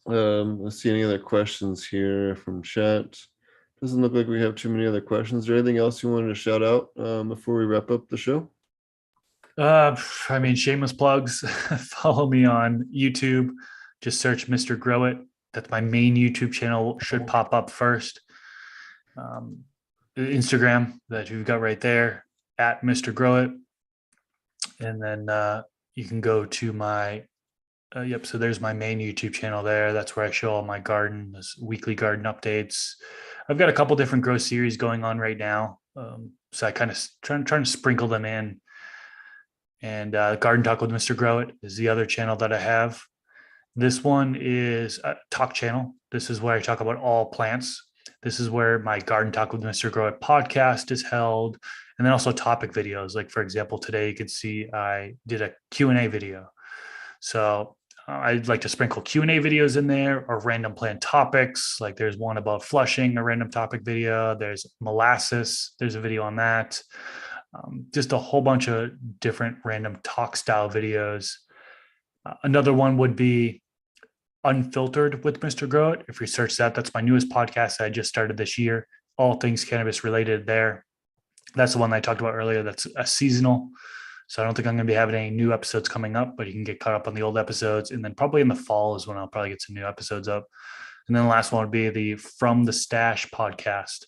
Let's see any other questions here from chat. Doesn't look like we have too many other questions. Is there anything else you wanted to shout out before we wrap up the show? I mean, shameless plugs. Follow me on YouTube. Just search Mr. Grow It. That's my main YouTube channel. Should pop up first. Instagram that you've got right there at Mr. Grow It. And then you can go to my so there's my main YouTube channel there. That's where I show all my garden, weekly garden updates. I've got a couple different grow series going on right now. So I kind of trying to sprinkle them in. And Garden Talk with Mr. Grow It is the other channel that I have. This one is a talk channel. This is where I talk about all plants. This is where my Garden Talk with Mr. Grow It podcast is held. And then also topic videos. Like, for example, today you can see I did a Q&A video. So I'd like to sprinkle Q&A videos in there, or random plant topics. Like there's one about flushing, a random topic video. There's molasses. There's a video on that. Just a whole bunch of different random talk style videos. Another one would be Unfiltered with Mr. Grow It. If you search that, that's my newest podcast that I just started this year. All things cannabis related there. That's the one that I talked about earlier. That's a seasonal. So I don't think I'm going to be having any new episodes coming up, but you can get caught up on the old episodes. And then probably in the fall is when I'll probably get some new episodes up. And then the last one would be the From the Stash podcast.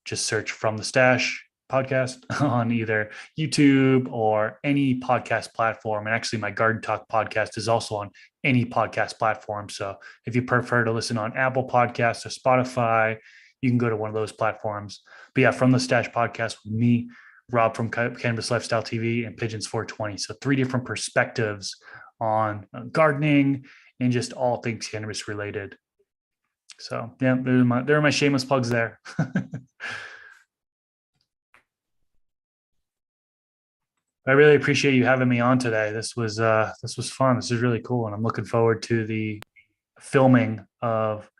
Just search From the Stash podcast on either YouTube or any podcast platform. And actually my Garden Talk podcast is also on any podcast platform. So if you prefer to listen on Apple Podcasts or Spotify, you can go to one of those platforms. But yeah, From the Stash podcast with me, Rob from Cannabis Lifestyle TV, and Pigeons 420. So 3 different perspectives on gardening and just all things cannabis related. So yeah, there are my shameless plugs there. I really appreciate you having me on today. This was fun. This is really cool, and I'm looking forward to the filming of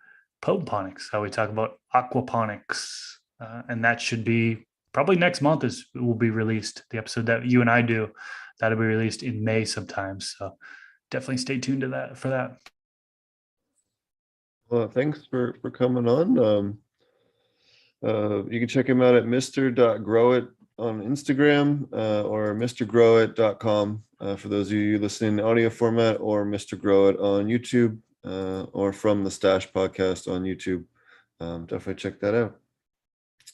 Ponics, how we talk about aquaponics, and that should be probably next month. Will be released. The episode that you and I do, that'll be released in May sometime. So definitely stay tuned to that for that. Well, thanks for coming on. You can check him out at mr.growit on Instagram or mrgrowit.com for those of you listening in audio format, or Mr. Growit on YouTube or From the Stash podcast on YouTube. Definitely check that out.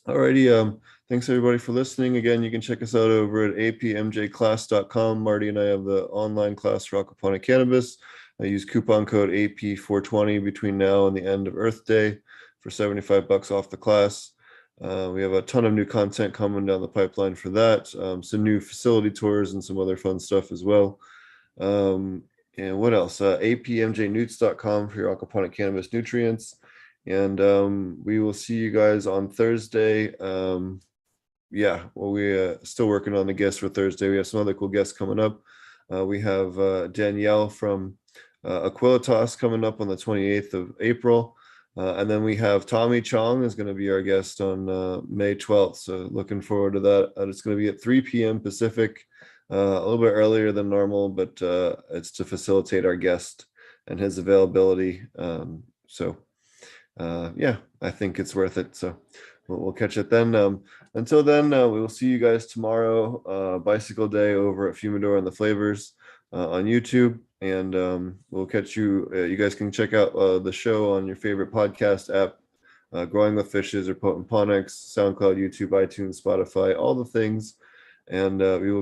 Alrighty, thanks everybody for listening. Again, you can check us out over at apmjclass.com. Marty and I have the online class for aquaponic cannabis. I use coupon code AP420 between now and the end of Earth Day for $75 off the class. We have a ton of new content coming down the pipeline for that. Some new facility tours and some other fun stuff as well. And what else? apmjnewts.com for your aquaponic cannabis nutrients. And we will see you guys on Thursday. We're still working on the guests for Thursday. We have some other cool guests coming up. We have Danielle from Aquilitas coming up on the 28th of April. And then we have Tommy Chong is going to be our guest on May 12th. So looking forward to that. It's going to be at 3 p.m. Pacific, a little bit earlier than normal, but it's to facilitate our guest and his availability. I think it's worth it. So we'll catch it then. Until then, we will see you guys tomorrow, Bicycle Day over at Fumidor and the Flavors on YouTube. And we'll catch you. You guys can check out the show on your favorite podcast app, Growing with Fishes or Ponics, SoundCloud, YouTube, iTunes, Spotify, all the things. And we will